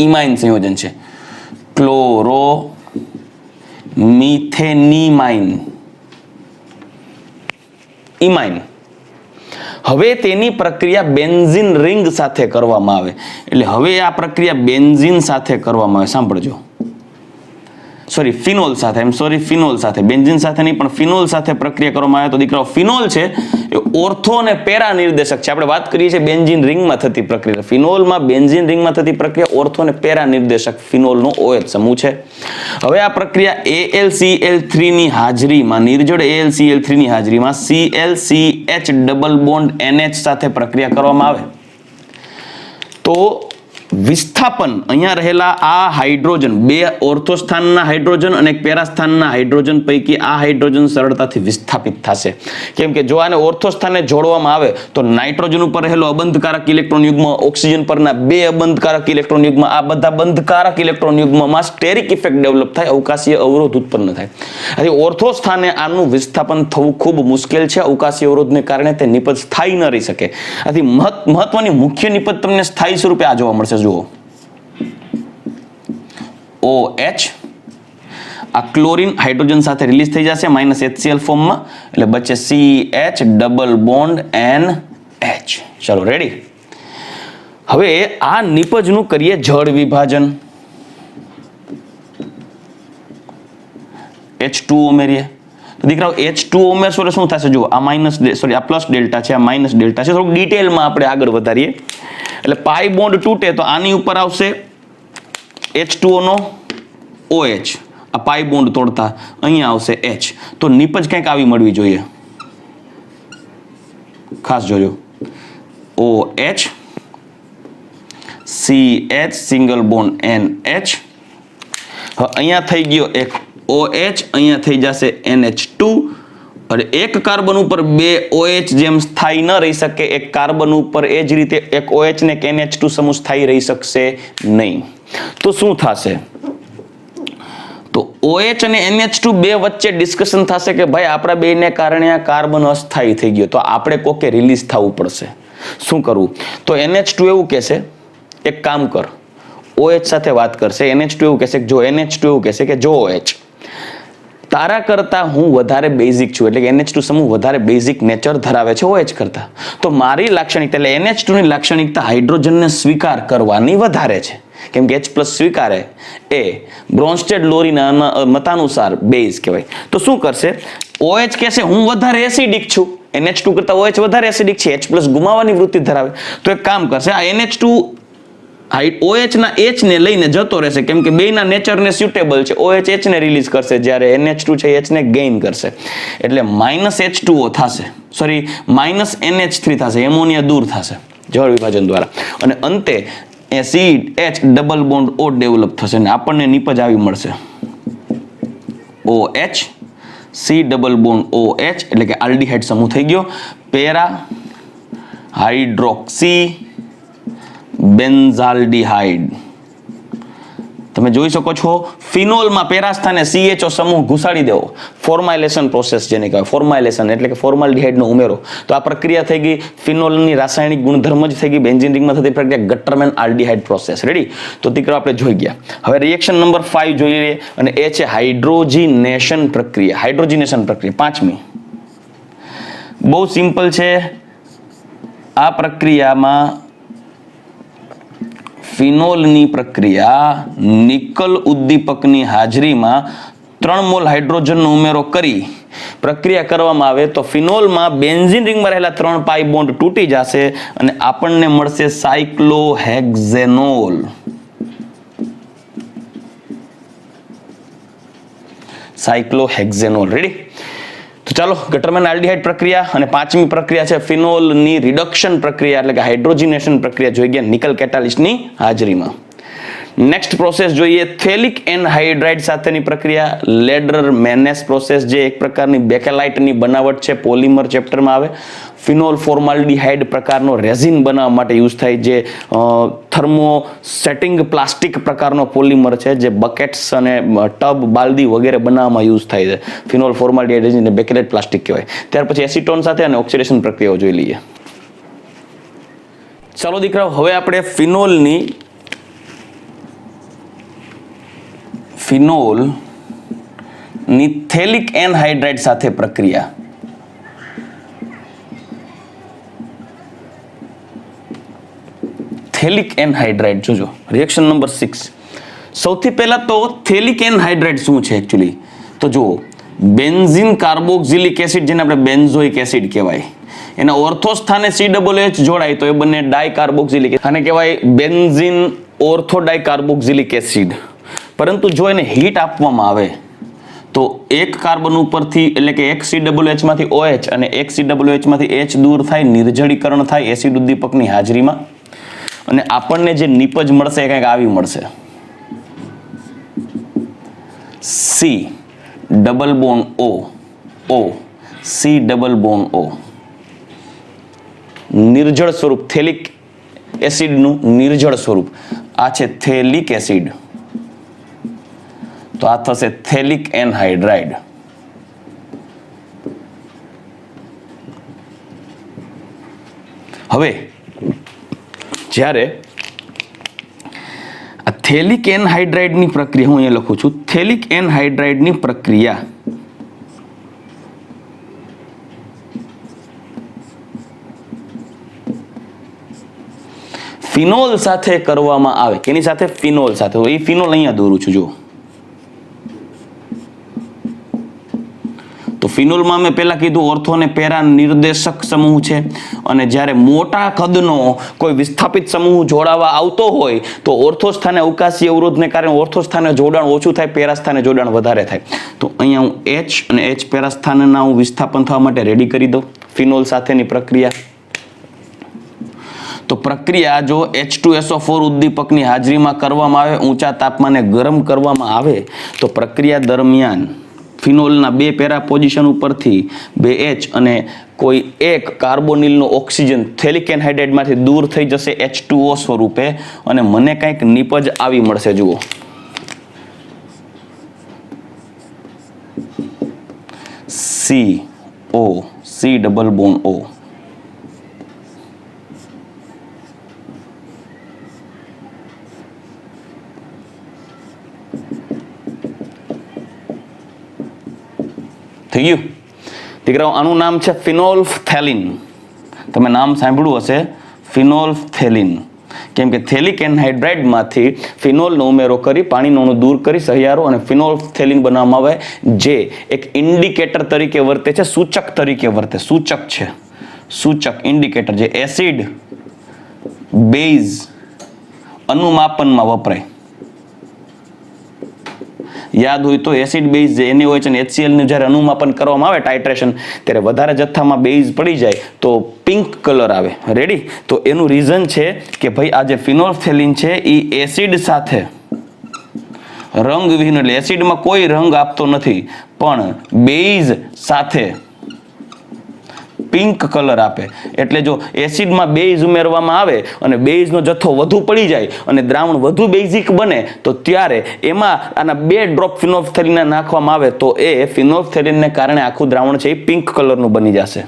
A: ઇમાઇન સંયોજન છે, ક્લોરોમિથેનીમાઇન, ઇમાઇન. હવે તેની પ્રક્રિયા બેન્ઝીન રિંગ સાથે કરવામાં આવે. એટલે હવે આ પ્રક્રિયા બેન્ઝીન સાથે કરવામાં આવે. સાંભળજો, ફિનોલ સાથે, ફિનોલ સાથે, બેન્ઝીન સાથે નહીં પણ ફિનોલ સાથે પ્રક્રિયા કરવામાં આવે તો દીકરાઓ ફિનોલ છે એ ઓર્થો અને પેરા નિર્દેશક છે. આપણે વાત કરીએ છીએ બેન્ઝીન રિંગમાં થતી પ્રક્રિયા. ફિનોલમાં બેન્ઝીન રિંગમાં થતી પ્રક્રિયા ઓર્થો અને પેરા નિર્દેશક ફિનોલનો OH સમૂહ છે. હવે આ પ્રક્રિયા AlCl3 ની હાજરીમાં, નિર્જળ AlCl3 ની હાજરીમાં ClCH ડબલ બોન્ડ NH સાથે પ્રક્રિયા કરવામાં આવે તો વિસ્થાપન, અહીંયા રહેલા આ હાઇડ્રોજન, બે ઓર્થો સ્થાનના હાઇડ્રોજન અને એક પેરા સ્થાનના હાઇડ્રોજન પૈકી આ હાઇડ્રોજન સરળતાથી વિસ્થાપિત થશે. કેમ કે જો આને ઓર્થો સ્થાને જોડવામાં આવે તો નાઇટ્રોજન ઉપર રહેલો અબંધકારક ઇલેક્ટ્રોન યુગ્મ, ઓક્સિજન પરના બે અબંધકારક ઇલેક્ટ્રોન યુગ્મ, આ બધા બંધકારક ઇલેક્ટ્રોન યુગ્મમાં સ્ટેરિક ઇફેક્ટ ડેવલપ થાય, અવકાશીય અવરોધ ઉત્પન્ન થાય. આથી ઓર્થો સ્થાને આનું વિસ્થાપન થવું ખૂબ મુશ્કેલ છે. અવકાશીય અવરોધને કારણે તે નિપજ સ્થાયી ન રહી શકે. આથી મહત્વની મુખ્ય નિપજ તમને સ્થાયી સ્વરૂપે આ જોવા મળશે. જુઓ, OH આ ક્લોરીન હાઇડ્રોજન સાથે રિલીઝ થઈ જશે માઇનસ HCl ફોર્મમાં, એટલે બચે CH ડબલ બોન્ડ NH. ચલો રેડી. હવે આ નિપજનું કરીએ જળ વિભાજન. H2O ઉમેરીએ તો દીકરાઓ H2O ઉમેરશો એટલે શું થશે? જુઓ, આ માઇનસ આ પ્લસ ડેલ્ટા છે, આ માઇનસ ડેલ્ટા છે. થોડુંક ડિટેલમાં આપણે આગળ વધારીએ. એટલે પાઈ બોન્ડ તૂટે તો આની ઉપર આવશે H2O નો OH, આ પાઈ બોન્ડ તોડતા અહીંયા આવશે H. તો નિપજ કંઈક આવી મળવી જોઈએ, ખાસ જોજો. OH CH single bond NH. અહીંયા થઈ ગયો એક OH, અહીંયા થઈ જશે NH2. અને એક કાર્બન ઉપર બે OH જેમ સ્થાયી ન રહી શકે, એક કાર્બન ઉપર એ જ રીતે એક OH ને એક NH2 સમૂહ સ્થાયી રહી શકશે નહીં. તો શું થશે? તો OH અને NH2 બે વચ્ચે ડિસ્કશન થશે કે ભાઈ આપણા બેને કારણે આ કાર્બન અસ્થાયી થઈ ગયો, તો આપણે કોકે રિલીઝ થવું પડશે. શું કરવું? તો NH2 એવું કહેશે, એક કામ કર, OH સાથે વાત કરશે. NH2 એવું કહેશે કે જો, NH2 એવું કહેશે કે જો OH, તારા કરતા હું વધારે બેઝિક છું, એટલે કે NH2 સમૂહ વધારે બેઝિક નેચર ધરાવે છે OH કરતા, તો મારી લાક્ષણિકતા એટલે NH2 ની લાક્ષણિકતા હાઇડ્રોજનને સ્વીકાર કરવાની વધારે છે. કેમ કે H+ સ્વીકારે એ બ્રોન્સ્ટેડ લોરીના મતાનુસાર બેઝ કહેવાય. તો શું કરશે? OH કહેશે હું વધારે એસિડિક છું, NH2 કરતા OH વધારે એસિડિક છે, H+ ગુમાવવાની વૃત્તિ ધરાવે. તો એક કામ કરશે, આ NH2 OH ના H ને લઈને જતો રહેશે, કેમ કે બેના નેચરને સ્યુટેબલ છે. OH H ને રિલીઝ કરશે, જ્યારે NH2 છે H ને ગેઇન કરશે, એટલે -H2O થશે, -NH3 થશે, એમોનિયા દૂર થશે જળ વિભાજન દ્વારા, અને અંતે CH double bond O develop થશે અને આપણને નિપજ આવી મળશે OH C double bond OH, એટલે કે આલ્ડીહાઇડ સમૂહ થઈ ગયો. Para hydroxy benzaldehyde. તમે જોઈ શકો છો ફિનોલમાં પેરા સ્થાને CHO સમૂહ ઘુસાડી દેવો, ફોર્માઇલેશન પ્રોસેસ જેને કહેવાય. ફોર્માઇલેશન એટલે કે ફોર્માલ્ડિહાઇડનો ઉમેરો. તો આ પ્રક્રિયા થઈ ગઈ, ફિનોલની રાસાયણિક ગુણધર્મ જ થઈ ગઈ, બેન્ઝીન રિંગમાં થતી પ્રક્રિયા ગટરમેન આલ્ડીહાઇડ પ્રોસેસ. રેડી? તો દીકરો આપણે જોઈ ગયા. હવે રિએક્શન નંબર 5 જોઈએ, અને એ છે હાઇડ્રોજીનેશન પ્રક્રિયા. હાઇડ્રોજીનેશન પ્રક્રિયા પાંચમી બહુ સિમ્પલ છે. આ પ્રક્રિયામાં ફિનોલની પ્રક્રિયા નિકલ ઉદ્દીપકની હાજરીમાં 3 મોલ હાઇડ્રોજનનો ઉમેરો કરી પ્રક્રિયા કરવામાં આવે તો ફિનોલમાં બેન્ઝીન રિંગમાં રહેલા 3 પાઈ બોન્ડ તૂટી જશે અને આપણને મળશે સાયક્લોહેક્ઝેનોલ. સાયક્લોહેક્ઝેનોલ. રેડી? તો ચાલો ગટરમેન આલ્ડીહાઇડ પ્રક્રિયા અને પાંચમી પ્રક્રિયા છે ફિનોલની રિડક્શન પ્રક્રિયા એટલે કે હાઇડ્રોજિનેશન પ્રક્રિયા જોઈ ગયા નિકલ કેટાલિસ્ટની હાજરીમાં. નેક્સ્ટ પ્રોસેસ જોઈએ થેલિક એનહાઇડ્રાઇડ સાથેની પ્રક્રિયા લેડર મેનેસ પ્રોસેસ, જે એક પ્રકારની બેકેલાઇટની બનાવટ છે, પોલિમર ચેપ્ટરમાં આવે. ફિનોલ ફોર્માલ્ડીહાઇડ પ્રકારનો રેઝિન બનાવવા માટે યુઝ થાય, જે થર્મોસેટિંગ પ્લાસ્ટિક પ્રકારનો પોલિમર છે, જે બકેટ્સ અને ટબ બાલદી વગેરે બનાવવામાં યુઝ થાય છે. Phenol formaldehyde resin Bakelite plastic કહેવાય. ત્યાર પછી એસિટોન સાથે અને ઓક્સિડેશન પ્રક્રિયાઓ જોઈ લઈએ. ચાલો દીકરાઓ, હવે આપણે ફિનોલની થેલિક એનહાઇડ્રાઇડ સાથે પ્રક્રિયા. થેલિક એનહાઇડ્રાઇડ જોજો, રિએક્શન નંબર 6. સૌથી પહેલા તો થેલિક એનહાઇડ્રાઇડ શું છે એકચ્યુઅલી? તો જુઓ, બેન્ઝીન કાર્બોક્સિલિક એસિડ, જેને આપણે બેન્ઝોઇક એસિડ કહેવાય, એના ઓર્થો સ્થાને COH જોડાય તો એ બંને ડાયકાર્બોક્સિલિક, આને કહેવાય બેન્ઝીન ઓર્થો ડાયકાર્બોક્સિલિક એસિડ. પરંતુ જો એને હીટ આપવામાં આવે તો એક કાર્બન ઉપરથી એટલે કે એક COH માંથી OH અને એક COH માંથી H દૂર થાય, નિર્જળીકરણ થાય એસિડ ઉદ્દીપકની હાજરીમાં, અને આપણને જે નિપજ મળશે એ કંઈક આવી મળશે. C double bond O, O, C double bond O. નિર્જળ સ્વરૂપ, થેલિક એસિડનું નિર્જળ સ્વરૂપ. આ છે થેલિક એસિડ, તો આ થશે થેલિક એનહાઇડ્રાઇડ. હવે જ્યારે આ થેલિક એનહાઇડ્રાઇડની પ્રક્રિયા, હું અહીંયા લખું છું થેલિક એનહાઇડ્રાઇડની પ્રક્રિયા ફિનોલ સાથે કરવામાં આવે. કેની સાથે? ફિનોલ સાથે. એ ફિનોલ અહીંયા દોરું છું, જુઓ. તો ફિનોલમાં મેં પહેલા કીધું ઓર્થો અને પેરા નિર્દેશક સમૂહ છે, અને જ્યારે મોટા કદનો કોઈ વિસ્થાપિત સમૂહ જોડાવા આવતો હોય તો ઓર્થો સ્થાને અવકાશી અવરોધને કારણે ઓર્થો સ્થાને જોડાણ ઓછું થાય, પેરા સ્થાને જોડાણ વધારે થાય. તો અહીંયા હું H અને H પેરા સ્થાનના હું વિસ્થાપન થવા માટે રેડી કરી દઉં ફિનોલ સાથેની પ્રક્રિયા. તો પ્રક્રિયા જો H2SO4 ઉદ્દીપકની હાજરીમાં કરવામાં આવે, ઊંચા તાપમાને ગરમ કરવામાં આવે, તો પ્રક્રિયા દરમિયાન ફિનોલના બે પેરા પોઝિશન ઉપરથી બે H અને કોઈ એક કાર્બોનિલનો ઓક્સિજન થેલિક એનહાઇડ્રાઇડમાંથી દૂર થઈ જશે H2O સ્વરૂપે, અને મને કંઈક નિપજ આવી મળશે. જુઓ, CO, C double bond O. થઈ ગયું દીકરાઓ? આનું નામ છે ફિનોલ્ફથેલિન. તમે નામ સાંભળ્યું હશે, ફિનોલ્ફથેલિન. કેમ કે થેલિક એનહાઇડ્રાઇડમાંથી ફિનોલનો ઉમેરો કરી પાણીનો અણુ દૂર કરી સહિયારો અને ફિનોલ્ફથેલિન બનાવવામાં આવે, જે એક ઇન્ડિકેટર તરીકે વર્તે છે, સૂચક તરીકે વર્તે. સૂચક છે, સૂચક, ઇન્ડિકેટર, જે એસિડ બેઝ અનુમાપનમાં વપરાય. યાદ હોય તો એસિડ બેઝ જે NaOH અને HCl નું જ્યારે અનુમાપન કરવામાં આવે ટાઇટ્રેશન, ત્યારે વધારે જથ્થામાં બેઝ પડી જાય તો પિંક કલર આવે. રેડી? તો એનું રીઝન છે કે ભાઈ આ જે ફિનોલ્ફથેલિન છે એ એસિડ સાથે રંગ વિહીન, એટલે એસિડમાં કોઈ રંગ આપતો નથી, પણ બેઝ સાથે પિંક કલર આપે. એટલે જો એસિડમાં બેઝ ઉમેરવામાં આવે અને બેઝનો જથ્થો વધુ પડી જાય અને દ્રાવણ વધુ બેઝિક બને, તો ત્યારે એમાં આના 2 ડ્રોપ ફિનોલ્ફથેલિન નાખવામાં આવે તો એ ફિનોલ્ફથેલિનને કારણે આખું દ્રાવણ છે એ પિંક કલરનું બની જશે.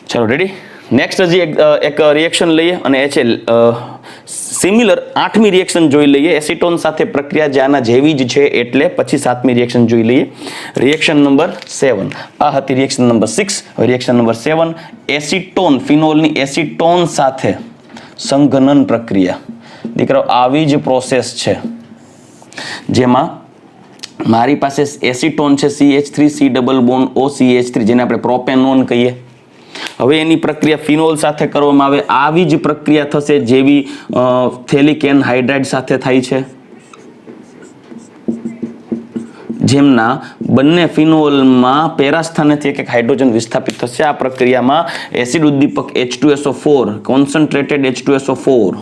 A: ચલો રેડી? નેક્સ્ટ હજી એક રિએક્શન લઈએ, અને એ છે સિમિલર 8મી રિએક્શન જોઈ લઈએ. એસિટોન સાથે પ્રક્રિયા જે આના જેવી જ છે, એટલે પછી 7મી રિએક્શન જોઈ લઈએ. Reaction number 7. આ હતી reaction number 6. Reaction number 7, acetone, ફિનોલની એસિટોન સાથે સંઘનન પ્રક્રિયા. દીકરાઓ, આવી જ પ્રોસેસ છે જેમાં મારી પાસે એસિટોન છે CH3, C double bond O CH3, જેને આપણે પ્રોપેનોન કહીએ. હવે એની પ્રક્રિયા ફિનોલ સાથે કરવામાં આવે, આવી જ પ્રક્રિયા થશે જેવી થેલિક એનહાઇડ્રાઇડ સાથે થાય છે. જેમના બંને ફિનોલમાં પેરા સ્થાનેથી એક હાઇડ્રોજન વિસ્થાપિત થશે. આ પ્રક્રિયામાં એસિડ ઉદ્દીપક H2SO4 કોન્સન્ટ્રેટેડ H2SO4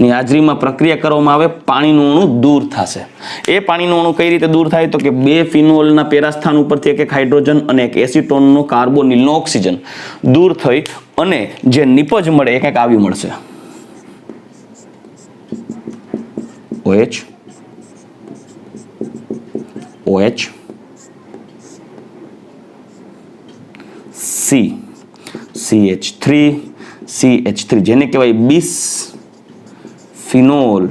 A: ની હાજરીમાં પ્રક્રિયા કરવામાં આવે, પાણીનું અણુ દૂર થશે. એ પાણીનું અણુ કઈ રીતે દૂર થાય? તો કે બે ફિનોલના પેરા સ્થાન ઉપરથી એક હાઇડ્રોજન અને એક એસિટોનનો કાર્બોનિલનો ઓક્સિજન દૂર થઈ અને જે નિપજ મળે એ કંઈક આવી મળશે. OH OH C CH3 CH3 જેને કહેવાય બીસ ફિનોલ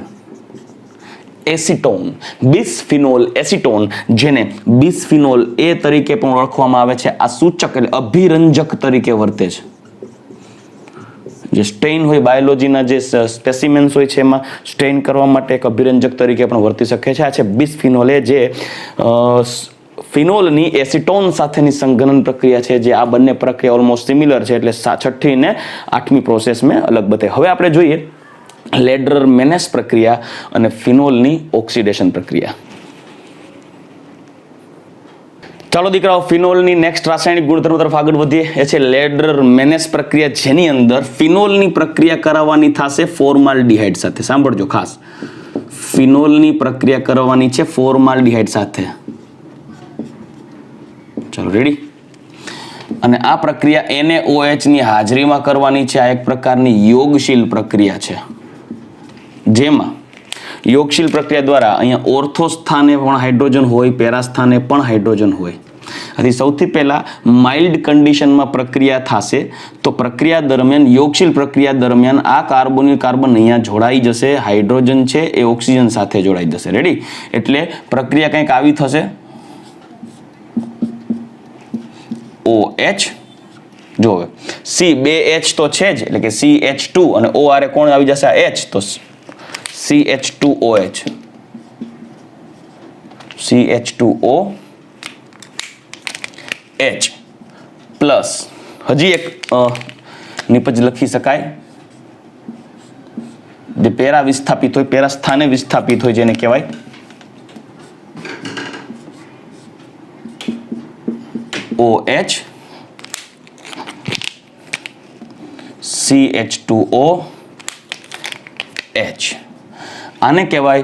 A: એસિટોન. બિસફિનોલ એસિટોન જેને બિસફિનોલ એ તરીકે પણ ઓળખવામાં આવે છે. આ સૂચક એટલે અભિરંજક તરીકે વર્તે છે. જે સ્ટેઇન હોય, બાયોલોજીના જે સ્પેસિમેન્સ હોય છે એમાં સ્ટેઇન કરવા માટે એક અભિરંજક તરીકે પણ વર્તી શકે છે. આ છે બિસફિનોલ, એ જે ફિનોલની એસિટોન સાથેની સંઘનન પ્રક્રિયા છે, જે આ બંને પ્રક્રિયા ઓલમોસ્ટ સિમિલર છે. એટલે 6ઠ્ઠી ને 8મી પ્રોસેસ મેં અલગ બતાવી. હવે આપણે જોઈએ લેડર મેનેસ પ્રક્રિયા અને ફિનોલની ઓક્સિડેશન પ્રક્રિયા. ચાલો દીકરાઓ, ફિનોલની નેક્સ્ટ રાસાયણિક ગુણધર્મ તરફ આગળ વધીએ. એ છે લેડર મેનેસ પ્રક્રિયા, જેની અંદર ફિનોલની પ્રક્રિયા કરાવવાની થશે ફોર્માલ્ડિહાઇડ સાથે. સાંભળજો ખાસ, ફિનોલની પ્રક્રિયા કરવાની છે ફોર્માલ્ડિહાઇડ સાથે. ચાલો રેડી. અને આ પ્રક્રિયા NaOH ની હાજરીમાં કરવાની છે. આ એક પ્રકારની યોગશીલ પ્રક્રિયા છે, જેમાં યોગશીલ પ્રક્રિયા દ્વારા અહીંયા ઓર્થો સ્થાને પણ હાઇડ્રોજન હોય, પેરા સ્થાને પણ હાઇડ્રોજન હોય. આથી સૌથી પહેલા માઇલ્ડ કન્ડિશનમાં પ્રક્રિયા થશે. તો પ્રક્રિયા દરમિયાન, યોગશીલ પ્રક્રિયા દરમિયાન આ કાર્બોનિલ કાર્બન અહીંયા જોડાઈ જશે. હાઇડ્રોજન છે એ ઓક્સિજન સાથે જોડાઈ જશે. રેડી. એટલે પ્રક્રિયા કંઈક આવી થશે. OH જો C, બે H તો છે જ, એટલે કે CH2 અને O આરે કોણ આવી જશે? આ H, તો CH2OH CH2OH પ્લસ હજી એક નિપજ લખી શકાય, જે પેરા વિસ્થાપિત હોય, પેરા સ્થાને વિસ્થાપિત હોય, જેને કહેવાય OH CH2OH. આને કહેવાય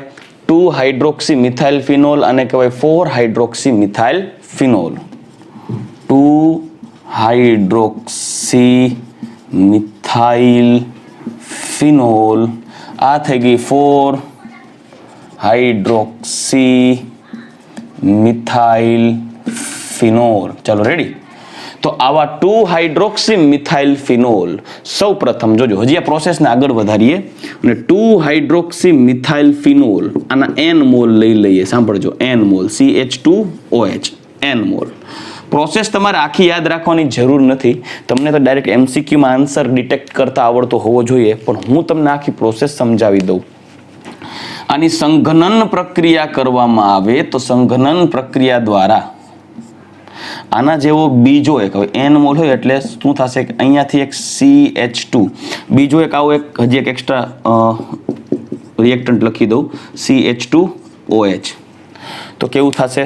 A: 2 હાઇડ્રોક્સી મિથાઇલ ફિનોલ, આને કહેવાય 4 hydroxy methyl phenol. 2 hydroxy methyl phenol. આ થઈ ગઈ 4 હાઇડ્રોક્સી મિથાઇલ ફિનોલ. ચાલો રેડી. તો આવા 2 હાઇડ્રોક્સી મિથાઇલ ફિનોલ સૌ પ્રથમ જોજો, હજી આ પ્રોસેસને આગળ વધારીએ અને 2 હાઇડ્રોક્સી મિથાઇલ ફિનોલ આના n મોલ લઈ લઈએ. સાંભળજો, n mall CH2OH n mall. Process તમારે આખી યાદ રાખવાની જરૂર નથી. તમને તો ડાયરેક્ટ MCQમાં આન્સર ડિટેક્ટ કરતા આવડતો હોવો જોઈએ, પણ હું તમને આખી પ્રોસેસ સમજાવી દઉં. આની સંઘનન પ્રક્રિયા કરવામાં આવે તો સંઘનન પ્રક્રિયા દ્વારા આના જેવો બીજો એક, હવે n મોલ હોય એટલે શું થશે કે અહીંયાથી એક CH2, બીજો એક આવો એક હજી એક એક્સ્ટ્રા રિએક્ટન્ટ લખી દઉં CH2OH. તો કેવું થશે?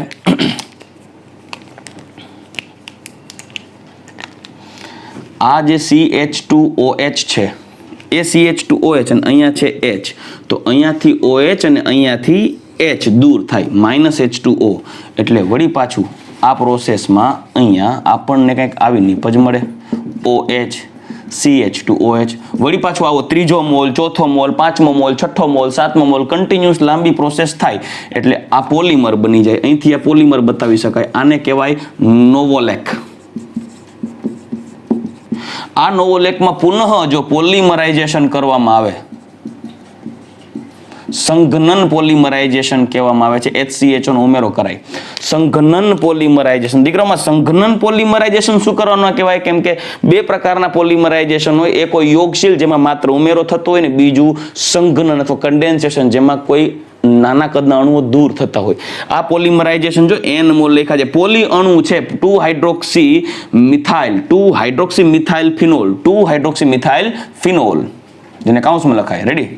A: આ જે CH2OH છે એ CH2OH અને અહીંયા છે H, તો અહીંયાથી OH અને અહીંયાથી H દૂર થાય, -H2O. એટલે વળી પાછું આ પ્રોસેસમાં અહીંયા આપણને કંઈક આવી નિપજ મળે, OH CH2OH. વળી પાછું આવો ત્રીજો મોલ, ચોથો મોલ, પાંચમો મોલ, છઠ્ઠો મોલ, સાતમો મોલ, કન્ટિન્યુઅસ લાંબી પ્રોસેસ થાય એટલે આ પોલિમર બની જાય. અહીંથી આ પોલિમર બતાવી શકાય. આને કહેવાય નોવોલેક. આ નોવોલેકમાં પુનઃ જો પોલિમરાઇઝેશન કરવામાં આવે, સંઘનન પોલિમરાઇઝેશન કહેવામાં આવે છે, HCHO નો ઉમેરો કરાય. સંઘનન પોલિમરાઇઝેશન. દીકરામાં સંઘનન પોલિમરાઇઝેશન શું કરવાનું કહેવાય? કેમ કે બે પ્રકારના પોલિમરાઇઝેશન હોય. એક હોય યોગશીલ, જેમાં માત્ર ઉમેરો થતો હોય, ને બીજું સંઘનન અથવા કન્ડેન્સેશન, જેમાં કોઈ નાના કદના અણુઓ દૂર થતા હોય. આ પોલિમરાઇઝેશન જો n મોલ લખ્યા છે, પોલી અણુ છે 2 hydroxy methyl, 2 hydroxy methyl phenol, 2 hydroxy methyl phenol, જેને કાઉન્સમાં લખાય. રેડી.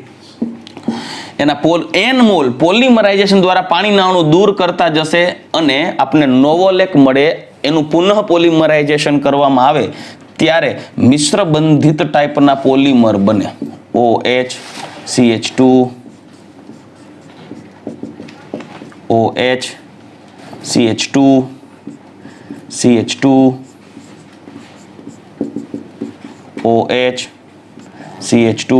A: એના n મોલ પોલિમરાઇઝેશન દ્વારા પાણીના અણુ દૂર કરતા જશે અને આપણે નોવોલેક મળે. એનું પુનઃ પોલિમરાઇઝેશન કરવામાં આવે ત્યારે મિશ્ર બંધિત ટાઈપના પોલિમર બને. OH CH2 OH CH2 CH2 OH CH2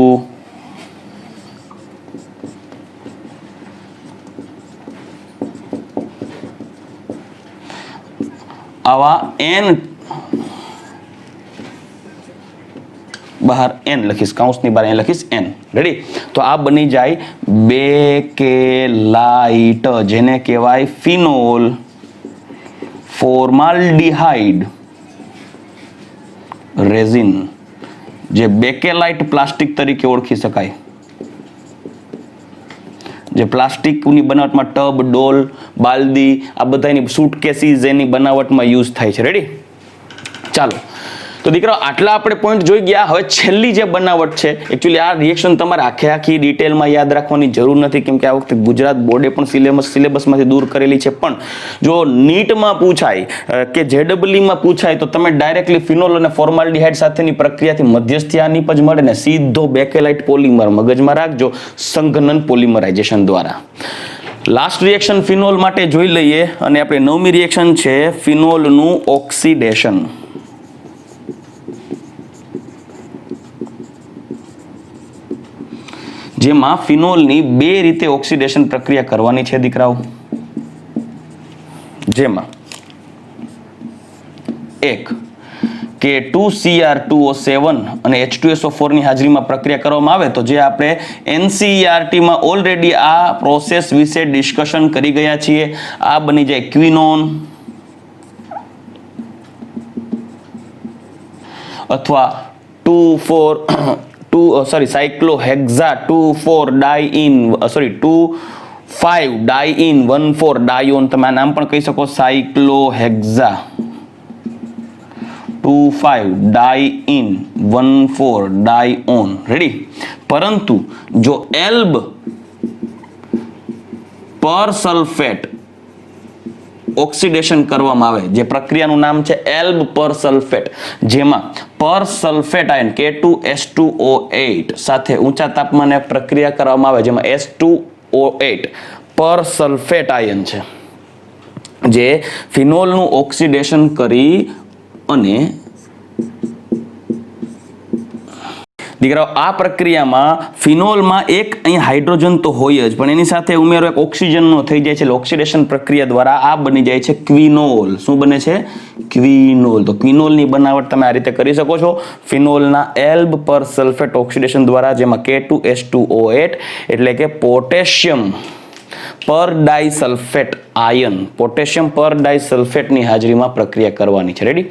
A: આવા n બહાર n લખીશ, કૌંસની બહાર લખીશ n. રેડી? તો આ બની જાય બેકેલાઇટ, જેને કહેવાય ફિનોલ ફોર્માલ્ડિહાઇડ રેઝિન, જે બેકેલાઇટ પ્લાસ્ટિક તરીકે ઓળખી શકાય, જે પ્લાસ્ટિકની બનાવટમાં ટબ, ડોલ, બાલદી, આ બધાની સૂટકેસીસ એની બનાવટમાં યુઝ થાય છે. રેડી? ચાલો, તો દીકરાઓ આટલા આપણે પોઈન્ટ જોઈ ગયા. હવે છેલ્લી જે બનાવટ છે, એકચ્યુઅલી આ રિએક્શન તમારે આખી ડિટેલમાં યાદ રાખવાની જરૂર નથી, કેમ કે આ વખતે ગુજરાત બોર્ડે પણ સિલેબસમાંથી દૂર કરેલી છે. પણ જો નીટમાં પૂછાય કે જેડબલઈમાં પૂછાય તો તમે ડાયરેક્ટલી ફિનોલ અને ફોર્માલ્ડિહાઇડ સાથેની પ્રક્રિયાથી મધ્યસ્થી આ નિપજ મળે ને સીધો બેકેલાઇટ પોલિમર મગજમાં રાખજો, સંઘનન પોલિમરાઇઝેશન દ્વારા. લાસ્ટ રિએક્શન ફિનોલ માટે જોઈ લઈએ, અને આપણે 9મી રિએક્શન છે ફિનોલનું ઓક્સિડેશન. જેમાં ફિનોલની બે રીતે ઓક્સિડેશન પ્રક્રિયા કરવાની છે દીકરાઓ. જેમાં એક કે 2Cr2O7 અને H2SO4 ની હાજરીમાં પ્રક્રિયા કરવામાં આવે તો જે આપણે NCERT માં ઓલરેડી આ પ્રોસેસ વિશે ડિસ્કશન કરી ગયા છીએ. આ બની જાય ક્વિનોન અથવા સાયક્લોહેક્ઝા 2,5-ડાઇઇન 1,4-ડાયોન. તમે આ નામ પણ કહી શકો, સાયક્લોહેક્ઝા 2,5-ડાઇઇન 1,4-ડાયોન. રેડી? પરંતુ જો એલ્બ પર સલ્ફેટ ઓક્સિડેશન કરવામાં આવે, જે પ્રક્રિયાનું નામ છે એલ્બ પર સલ્ફેટ, જેમાં પર સલ્ફેટ આયન K2S2O8 સાથે ઊંચા તાપમાને પ્રક્રિયા કરવામાં આવે, જેમાં S2O8 પર સલ્ફેટ આયન છે, જે ફિનોલનું ઓક્સિડેશન કરી અને દીકરાઓ આ પ્રક્રિયામાં ફિનોલમાં એક અહીં હાઇડ્રોજન તો હોય જ, પણ એની સાથે ઉમેરો એક ઓક્સિજનનો થઈ જાય છે. એટલે ઓક્સિડેશન પ્રક્રિયા દ્વારા આ બની જાય છે ક્વિનોલ. શું બને છે? ક્વિનોલ. તો ક્વિનોલની બનાવટ તમે આ રીતે કરી શકો છો, ફિનોલના એલ્બ પર સલ્ફેટ ઓક્સિડેશન દ્વારા, જેમાં K2S2O8 એટલે કે પોટેશિયમ પર ડાઇસલ્ફેટ આયન, પોટેશિયમ પર ડાઇસલ્ફેટની હાજરીમાં પ્રક્રિયા કરવાની છે. રેડી?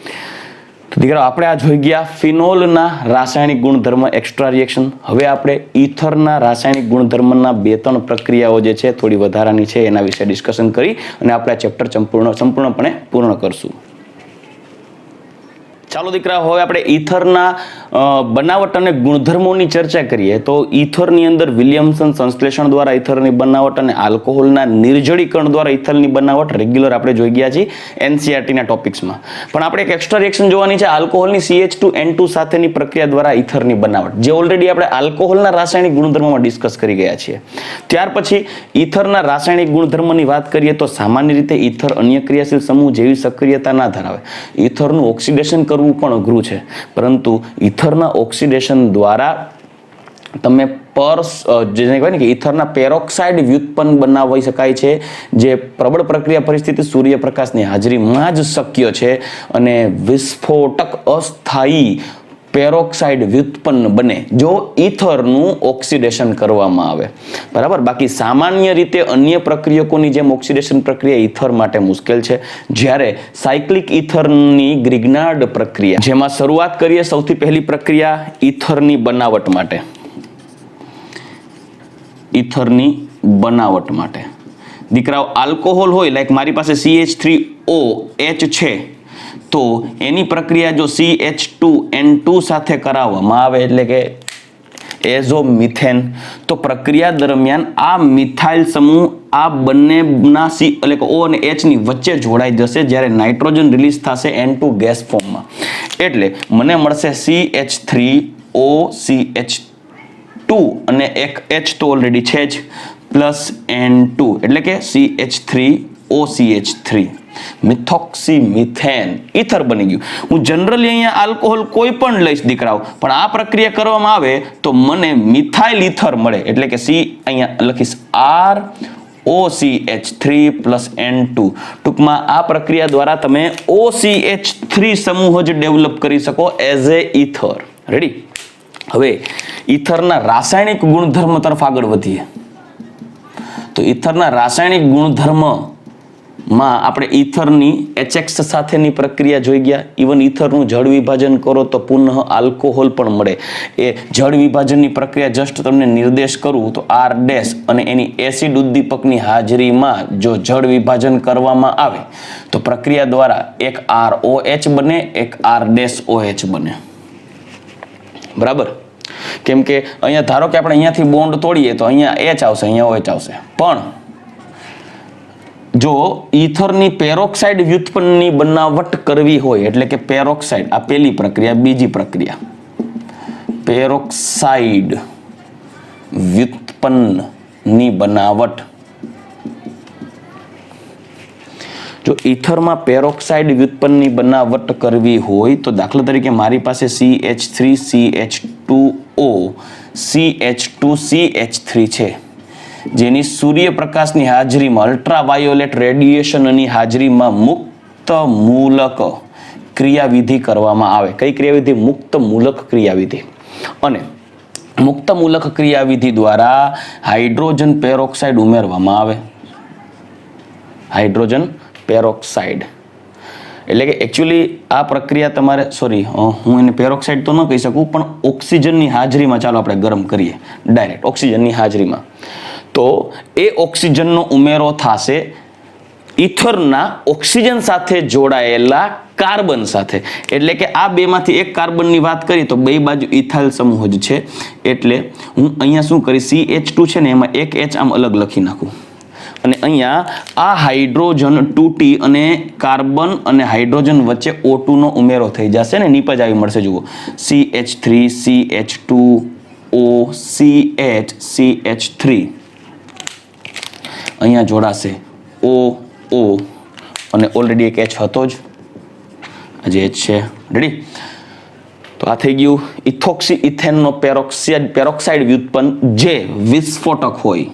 A: તો દીકરા આપણે આ જોઈ ગયા ફિનોલના રાસાયણિક ગુણધર્મ એક્સ્ટ્રા રિએક્શન. હવે આપણે ઈથરના રાસાયણિક ગુણધર્મના 2-3 પ્રક્રિયાઓ જે છે થોડી વધારાની છે એના વિશે ડિસ્કશન કરી અને આપણે આ ચેપ્ટર સંપૂર્ણપણે પૂર્ણ કરશું. ચાલો દીકરા, હવે આપણે ઈથરના બનાવટ અને ગુણધર્મોની ચર્ચા કરીએ. તો ઈથરની અંદર વિલિયમસન સંશ્લેષણ દ્વારા ઈથરની બનાવટ અને આલ્કોહોલના નિર્જળીકરણ દ્વારા ઈથરની બનાવટ રેગ્યુલર આપણે જોઈ ગયા છીએ એનસીઆરટીના ટોપિક્સમાં. પણ આપણે એક એક્સ્ટ્રા રિએક્શન જોવાની છે આલ્કોહોલની CH2N2 સાથેની પ્રક્રિયા દ્વારા ઈથરની બનાવટ, જે ઓલરેડી આપણે આલ્કોહોલના રાસાયણિક ગુણધર્મોમાં ડિસ્કસ કરી ગયા છીએ. ત્યાર પછી ઈથરના રાસાયણિક ગુણધર્મની વાત કરીએ તો સામાન્ય રીતે ઈથર અન્ય ક્રિયાશીલ સમૂહ જેવી સક્રિયતા ના ધરાવે. ઈથરનું ઓક્સિડેશન કરવું પણ અઘરું છે, પરંતુ ઈથરના ઓક્સિડેશન દ્વારા તમે જેને કહેવાય ને કે ઈથરના પેરોક્સાઇડ વ્યુત્પન્ન બનાવી શકાય છે, જે પ્રબળ પ્રક્રિયા પરિસ્થિતિ સૂર્યપ્રકાશની હાજરીમાં જ શક્ય છે અને વિસ્ફોટક અસ્થાયી પેરોક્સાઇડ વ્યુત્પન્ન બને જો ઈથરનું ઓક્સિડેશન કરવામાં આવે. બરાબર? બાકી સામાન્ય રીતે અન્ય પ્રક્રિયકોની જેમ ઓક્સિડેશન પ્રક્રિયા ઈથર માટે મુશ્કેલ છે. જ્યારે સાયક્લિક ઈથરની ગ્રિગ્નાર્ડ પ્રક્રિયા, જેમાં શરૂઆત કરીએ સૌથી પહેલી પ્રક્રિયા ઈથરની બનાવટ માટે. ઈથરની બનાવટ માટે દીકરાઓ આલ્કોહોલ હોય, લાઈક મારી પાસે CH3OH છે, તો એની પ્રક્રિયા જો CH2N2 સાથે કરાવવામાં આવે, એટલે કે એઝોમિથેન. તો પ્રક્રિયા દરમિયાન આ મિથાઇલ સમૂહ આ બંનેના સી એટલે કે O અને H ની વચ્ચે જોડાઈ જશે જ્યારે નાઇટ્રોજન રિલીઝ થશે N2 ગેસ ફોર્મમાં. એટલે મને મળશે CH3OCH2 અને એક H તો ઓલરેડી છે જ પ્લસ N2 એટલે કે CH3OCH3 મિથોક્સીમિથેન ઇથર બની ગયું. હું જનરલી અહીંયા આલ્કોહોલ કોઈ પણ લઈશ દીકરાઓ, પણ આ પ્રક્રિયા કરવામાં આવે તો મને મિથાઇલ ઇથર મળે એટલે કે C અહીંયા લખીશ ROCH3 પ્લસ N2. ટૂંકમાં આ પ્રક્રિયા દ્વારા તમે OCH3 સમૂહ જ ડેવલપ કરી શકો એઝ એ ઇથર. રેડી? હવે ઇથરના રાસાયણિક ગુણધર્મ તરફ આગળ વધીએ તો ઇથરના રાસાયણિક ગુણધર્મમાં આપણે ઇથરની HX સાથેની પ્રક્રિયા જોઈ ગયા. ઇવન ઇથરનું જળ વિભાજન કરો તો પુનઃ આલ્કોહોલ પણ મળે. એ જળ વિભાજનની પ્રક્રિયા જસ્ટ તમને નિર્દેશ કરું તો R ડેશ અને એની એસિડ ઉદ્દીપકની હાજરીમાં જો જળ વિભાજન કરવામાં આવે તો પ્રક્રિયા દ્વારા એક ROH બને, એક R ડેશ OH બને. બરાબર? કેમ કે અહીંયા ધારો કે આપણે અહીંયાથી બોન્ડ તોડીએ તો અહીંયા H આવશે, અહીંયા OH આવશે. પણ જો ઇથરની પેરોક્સાઇડ વ્યુત્પન્નની બનાવટ કરવી હોય એટલે કે પેરોક્સાઇડ, આ પહેલી પ્રક્રિયા. બીજી પ્રક્રિયા પેરોક્સાઇડ વ્યુત્પન્નની બનાવટ. જો ઇથરમાં પેરોક્સાઇડ વ્યુત્પન્નની બનાવટ કરવી હોય તો દાખલા તરીકે મારી પાસે CH3 CH2O CH2 CH3 છે જેની સૂર્યપ્રકાશની હાજરીમાં અલ્ટ્રાવાયોલેટ રેડિયેશનની હાજરીમાં મુક્ત મૂલક ક્રિયાવિધિ કરવામાં આવે. કઈ ક્રિયાવિધિ? મુક્ત મૂલક ક્રિયાવિધિ. અને મુક્ત મૂલક ક્રિયાવિધિ દ્વારા હાઇડ્રોજન પેરોક્સાઇડ ઉમેરવામાં આવે. હાઇડ્રોજન પેરોક્સાઇડ એટલે કે એકચ્યુઅલી આ પ્રક્રિયા તમારે હું એને પેરોક્સાઇડ તો ન કહી શકું પણ ઓક્સિજનની હાજરીમાં ચાલો આપણે ગરમ કરીએ ડાયરેક્ટ ઓક્સિજનની હાજરીમાં. તો એ ઓક્સિજનનો ઉમેરો થશે ઇથરના ઓક્સિજન સાથે જોડાયેલા કાર્બન સાથે. એટલે કે આ બેમાંથી એક કાર્બનની વાત કરી તો બે બાજુ ઇથાઇલ સમૂહ જ છે. એટલે હું અહીંયા શું કરીશ, CH2 છે ને એમાં એક H આમ અલગ લખી નાખું અને અહીંયા આ હાઇડ્રોજન 2T અને કાર્બન અને હાઇડ્રોજન વચ્ચે O2 નો ઉમેરો થઈ જશે ને નીપજ આવી મળશે. જુઓ CH3 CH2 OCH CH3 અહીંયા જોડાશે O અને ઓલરેડી એક H હતો જ, આજે H છે. રેડી? તો આ થઈ ગયું ઇથોક્સી ઇથેનનો પેરોક્સાઇડ વ્યુત્પન્ન જે વિસ્ફોટક હોય.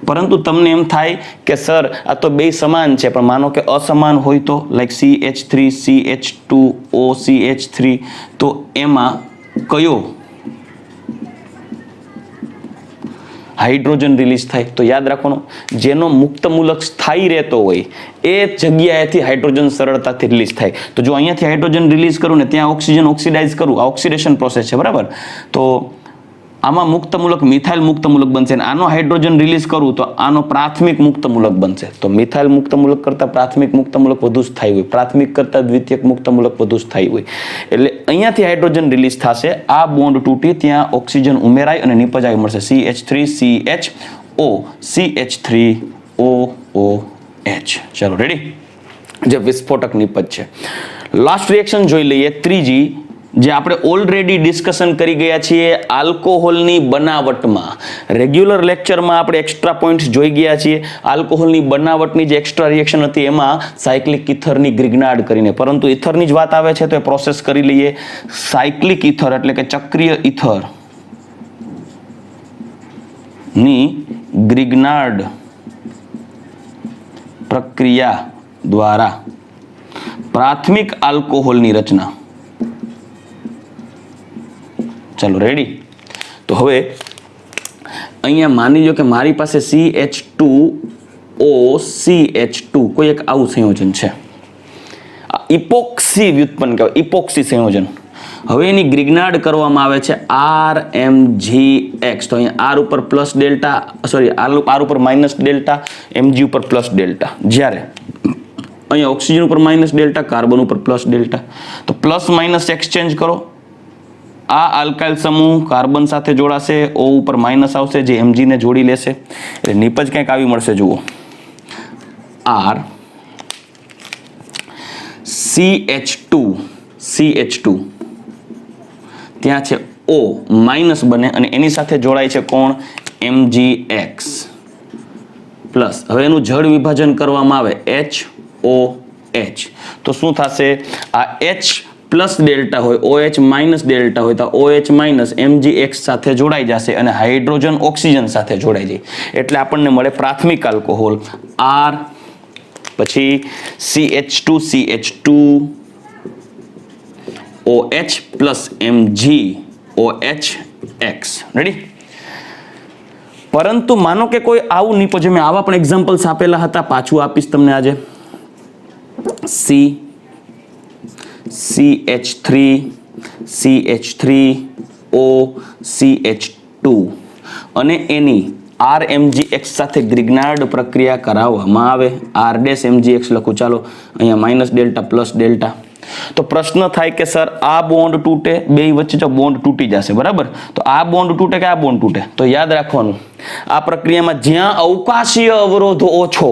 A: પરંતુ તમને એમ થાય કે સર આ તો બે સમાન છે, પણ માનો કે અસમાન હોય તો લાઈક CH3 CH2 OCH3 તો એમાં કયો હાઇડ્રોજન રિલીઝ થાય? તો યાદ રાખવાનું જેનો મુક્ત મૂલક સ્થાયી રહેતો હોય એ જગ્યાએથી હાઇડ્રોજન સરળતાથી રિલીઝ થાય. તો જો અહીંયાથી હાઇડ્રોજન રિલીઝ કરું ને ત્યાં ઓક્સિજન ઓક્સિડાઇઝ કરું, આ ઓક્સિડેશન પ્રોસેસ છે. બરાબર? તો આમાં મુક્ત મૂલક મિથાઇલ મુક્ત મૂલક બનશે અને આનો હાઇડ્રોજન રિલીઝ કરું તો આનો પ્રાથમિક મુક્ત મૂલક બનશે. તો મિથાઇલ મુક્ત મૂલક કરતા પ્રાથમિક મુક્ત મૂલક વધુ સ્થાયી હોય, પ્રાથમિક કરતા દ્વિતીયક મુક્ત મૂલક વધુ સ્થાયી હોય. એટલે અહીંયાથી હાઇડ્રોજન રિલીઝ થશે, આ બોન્ડ તૂટી ત્યાં ઓક્સિજન ઉમેરાય અને નીપજ આવી મળશે CH3 CHO CH3OOH. ચાલો રેડી? જે વિસ્ફોટક નીપજ છે. લાસ્ટ રિએક્શન જોઈ લઈએ, ત્રીજી, જે આપણે ઓલરેડી ડિસ્કશન કરી ગયા છીએ આલ્કોહોલની બનાવટમાં. રેગ્યુલર લેક્ચરમાં આપણે એક્સ્ટ્રા પોઈન્ટ્સ જોઈ ગયા છીએ. આલ્કોહોલની બનાવટની જે એક્સ્ટ્રા રિએક્શન હતી એમાં સાયક્લિક ઇથરની ગ્રિગ્નાર્ડ કરીને, પરંતુ ઇથરની જ વાત આવે છે તો એ પ્રોસેસ કરી લઈએ. સાયક્લિક ઇથર એટલે કે ચક્રીય ઇથર ની ગ્રિગ્નાર્ડ પ્રક્રિયા દ્વારા પ્રાથમિક આલ્કોહોલની રચના. ચાલો રેડી? તો હવે અહીંયા માની લો કે મારી પાસે CH2OCH2 કોઈ એક આવું સંયોજન છે. ઇપોક્સી વ્યુત્પન્ન કહેવાય, ઇપોક્સી સંયોજન. હવે એની ગ્રિગ્નાર્ડ કરવામાં આવે છે RMgX. તો અહીંયા R ઉપર પ્લસ ડેલ્ટા, R ઉપર માઇનસ ડેલ્ટા, Mg ઉપર પ્લસ ડેલ્ટા. જ્યારે અહીંયા ઓક્સિજન ઉપર માઇનસ ડેલ્ટા, કાર્બન ઉપર પ્લસ ડેલ્ટા. તો પ્લસ માઇનસ એક્સચેન્જ કરો, આ આલ્કાઇલ સમૂહ કાર્બન સાથે જોડાશે, O ઉપર માઇનસ આવશે જે Mg ને જોડી લેશે, એટલે નિપજ કંઈક આવી મળશે. જુઓ, R CH2 ત્યાં છે O માઇનસ બને અને એની સાથે જોડાય છે કોણ? MgX plus. હવે એનું જળ વિભાજન કરવામાં આવે HOH, તો શું થશે? આ H પ્લસ ડેલ્ટા હોય, OH માઇનસ ડેલ્ટા હોય, તો OH માઇનસ MgX સાથે જોડાઈ જશે અને હાઇડ્રોજન ઓક્સિજન સાથે જોડાઈ જાય, એટલે આપણને મળે પ્રાથમિક આલ્કોહોલ R, પછી CH2 OH plus MgOHX. Ready? પરંતુ માનો કે કોઈ આવું નિપજ, મેં આવા પણ એક્ઝામ્પલ્સ આપેલા હતા, પાછું આપીશ તમને આજે. CH3O CH2 અને એની RMgX સાથે ગ્રિગ્નાર્ડ પ્રક્રિયા કરાવવામાં આવે. R'(MgX) લખું, ચાલો અહીંયા માઇનસ ડેલ્ટા પ્લસ ડેલ્ટા. તો પ્રશ્ન થાય કે સર આ બોન્ડ તૂટે, બે વચ્ચે જો બોન્ડ તૂટી જશે, બરાબર? તો આ બોન્ડ તૂટે કે આ બોન્ડ તૂટે? તો યાદ રાખવાનું, આ પ્રક્રિયામાં જ્યાં અવકાશીય અવરોધ ઓછો,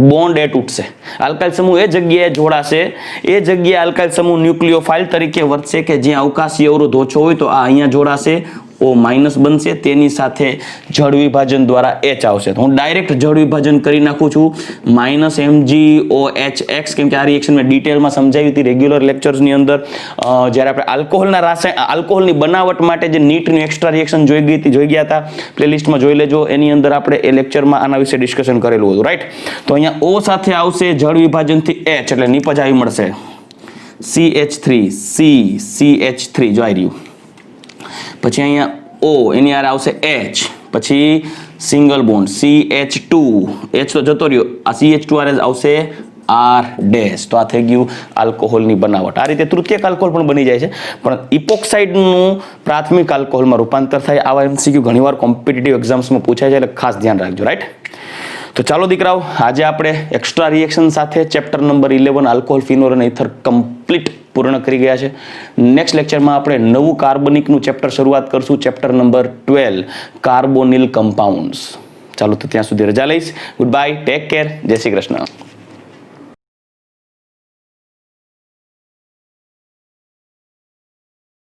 A: બોન્ડ એ તૂટશે. આલ્કાઇલ સમૂહ એ જગ્યાએ જોડાશે, એ જગ્યાએ આલ્કાઇલ સમૂહ ન્યુક્લિયોફાઇલ તરીકે વર્તશે કે જ્યાં અવકાશીય અવરોધ ઓછો હોય, તો આ અહીંયા જોડાશે, O માઇનસ બનશે, તેની સાથે જળ વિભાજન દ્વારા H આવશે. તો હું ડાયરેક્ટ જળ વિભાજન કરી નાખું છું માઇનસ MgOHX, કેમ કે આ રિએક્શન મેં ડિટેલમાં સમજાવી હતી રેગ્યુલર લેક્ચર્સની અંદર. જ્યારે આપણે આલ્કોહોલની બનાવટ માટે જે નીટનું એક્સ્ટ્રા રિએક્શન જોઈ ગયા હતા, પ્લેલિસ્ટમાં જોઈ લેજો, એની અંદર આપણે એ લેક્ચરમાં આના વિશે ડિસ્કશન કરેલું હતું, રાઈટ? તો અહીંયા O સાથે આવશે જળ વિભાજનથી H, એટલે નિપજ આવી મળશે CH3 જોઈ રહ્યું. પછી અહીંયા O, એની આર આવશે H, પછી સિંગલ બોન્ડ CH2, H તો જતો રહ્યો, આ CH2R આવશે R'. તો આ થઈ ગયું આલ્કોહોલની બનાવટ. આ રીતે તૃતીયક આલ્કોહોલ પણ બની જાય છે, પણ ઇપોક્સાઇડનું પ્રાથમિક આલ્કોહોલમાં રૂપાંતર થાય. આવા MCQ ઘણીવાર કોમ્પિટિટિવ એક્ઝામ્સમાં પૂછાય છે, એટલે ખાસ ધ્યાન રાખજો, રાઈટ? તો ચાલો દીકરાઓ, આજે આપણે એક્સ્ટ્રા રિએક્શન સાથે ચેપ્ટર નંબર 11 આલ્કોહોલ, ફિનોલ અને ઇથર કમ્પ્લીટ પૂર્ણ કરી ગયા છે. નેક્સ્ટ લેક્ચરમાં આપણે નવું કાર્બનિકનું ચેપ્ટર શરૂઆત કરશું, ચેપ્ટર નંબર 12 કાર્બોનિલ કમ્પાઉન્ડ્સ. ચાલો, તો ત્યાં સુધી રજા લઈશ. ગુડ બાય, ટેક કેર, જય શ્રી કૃષ્ણ.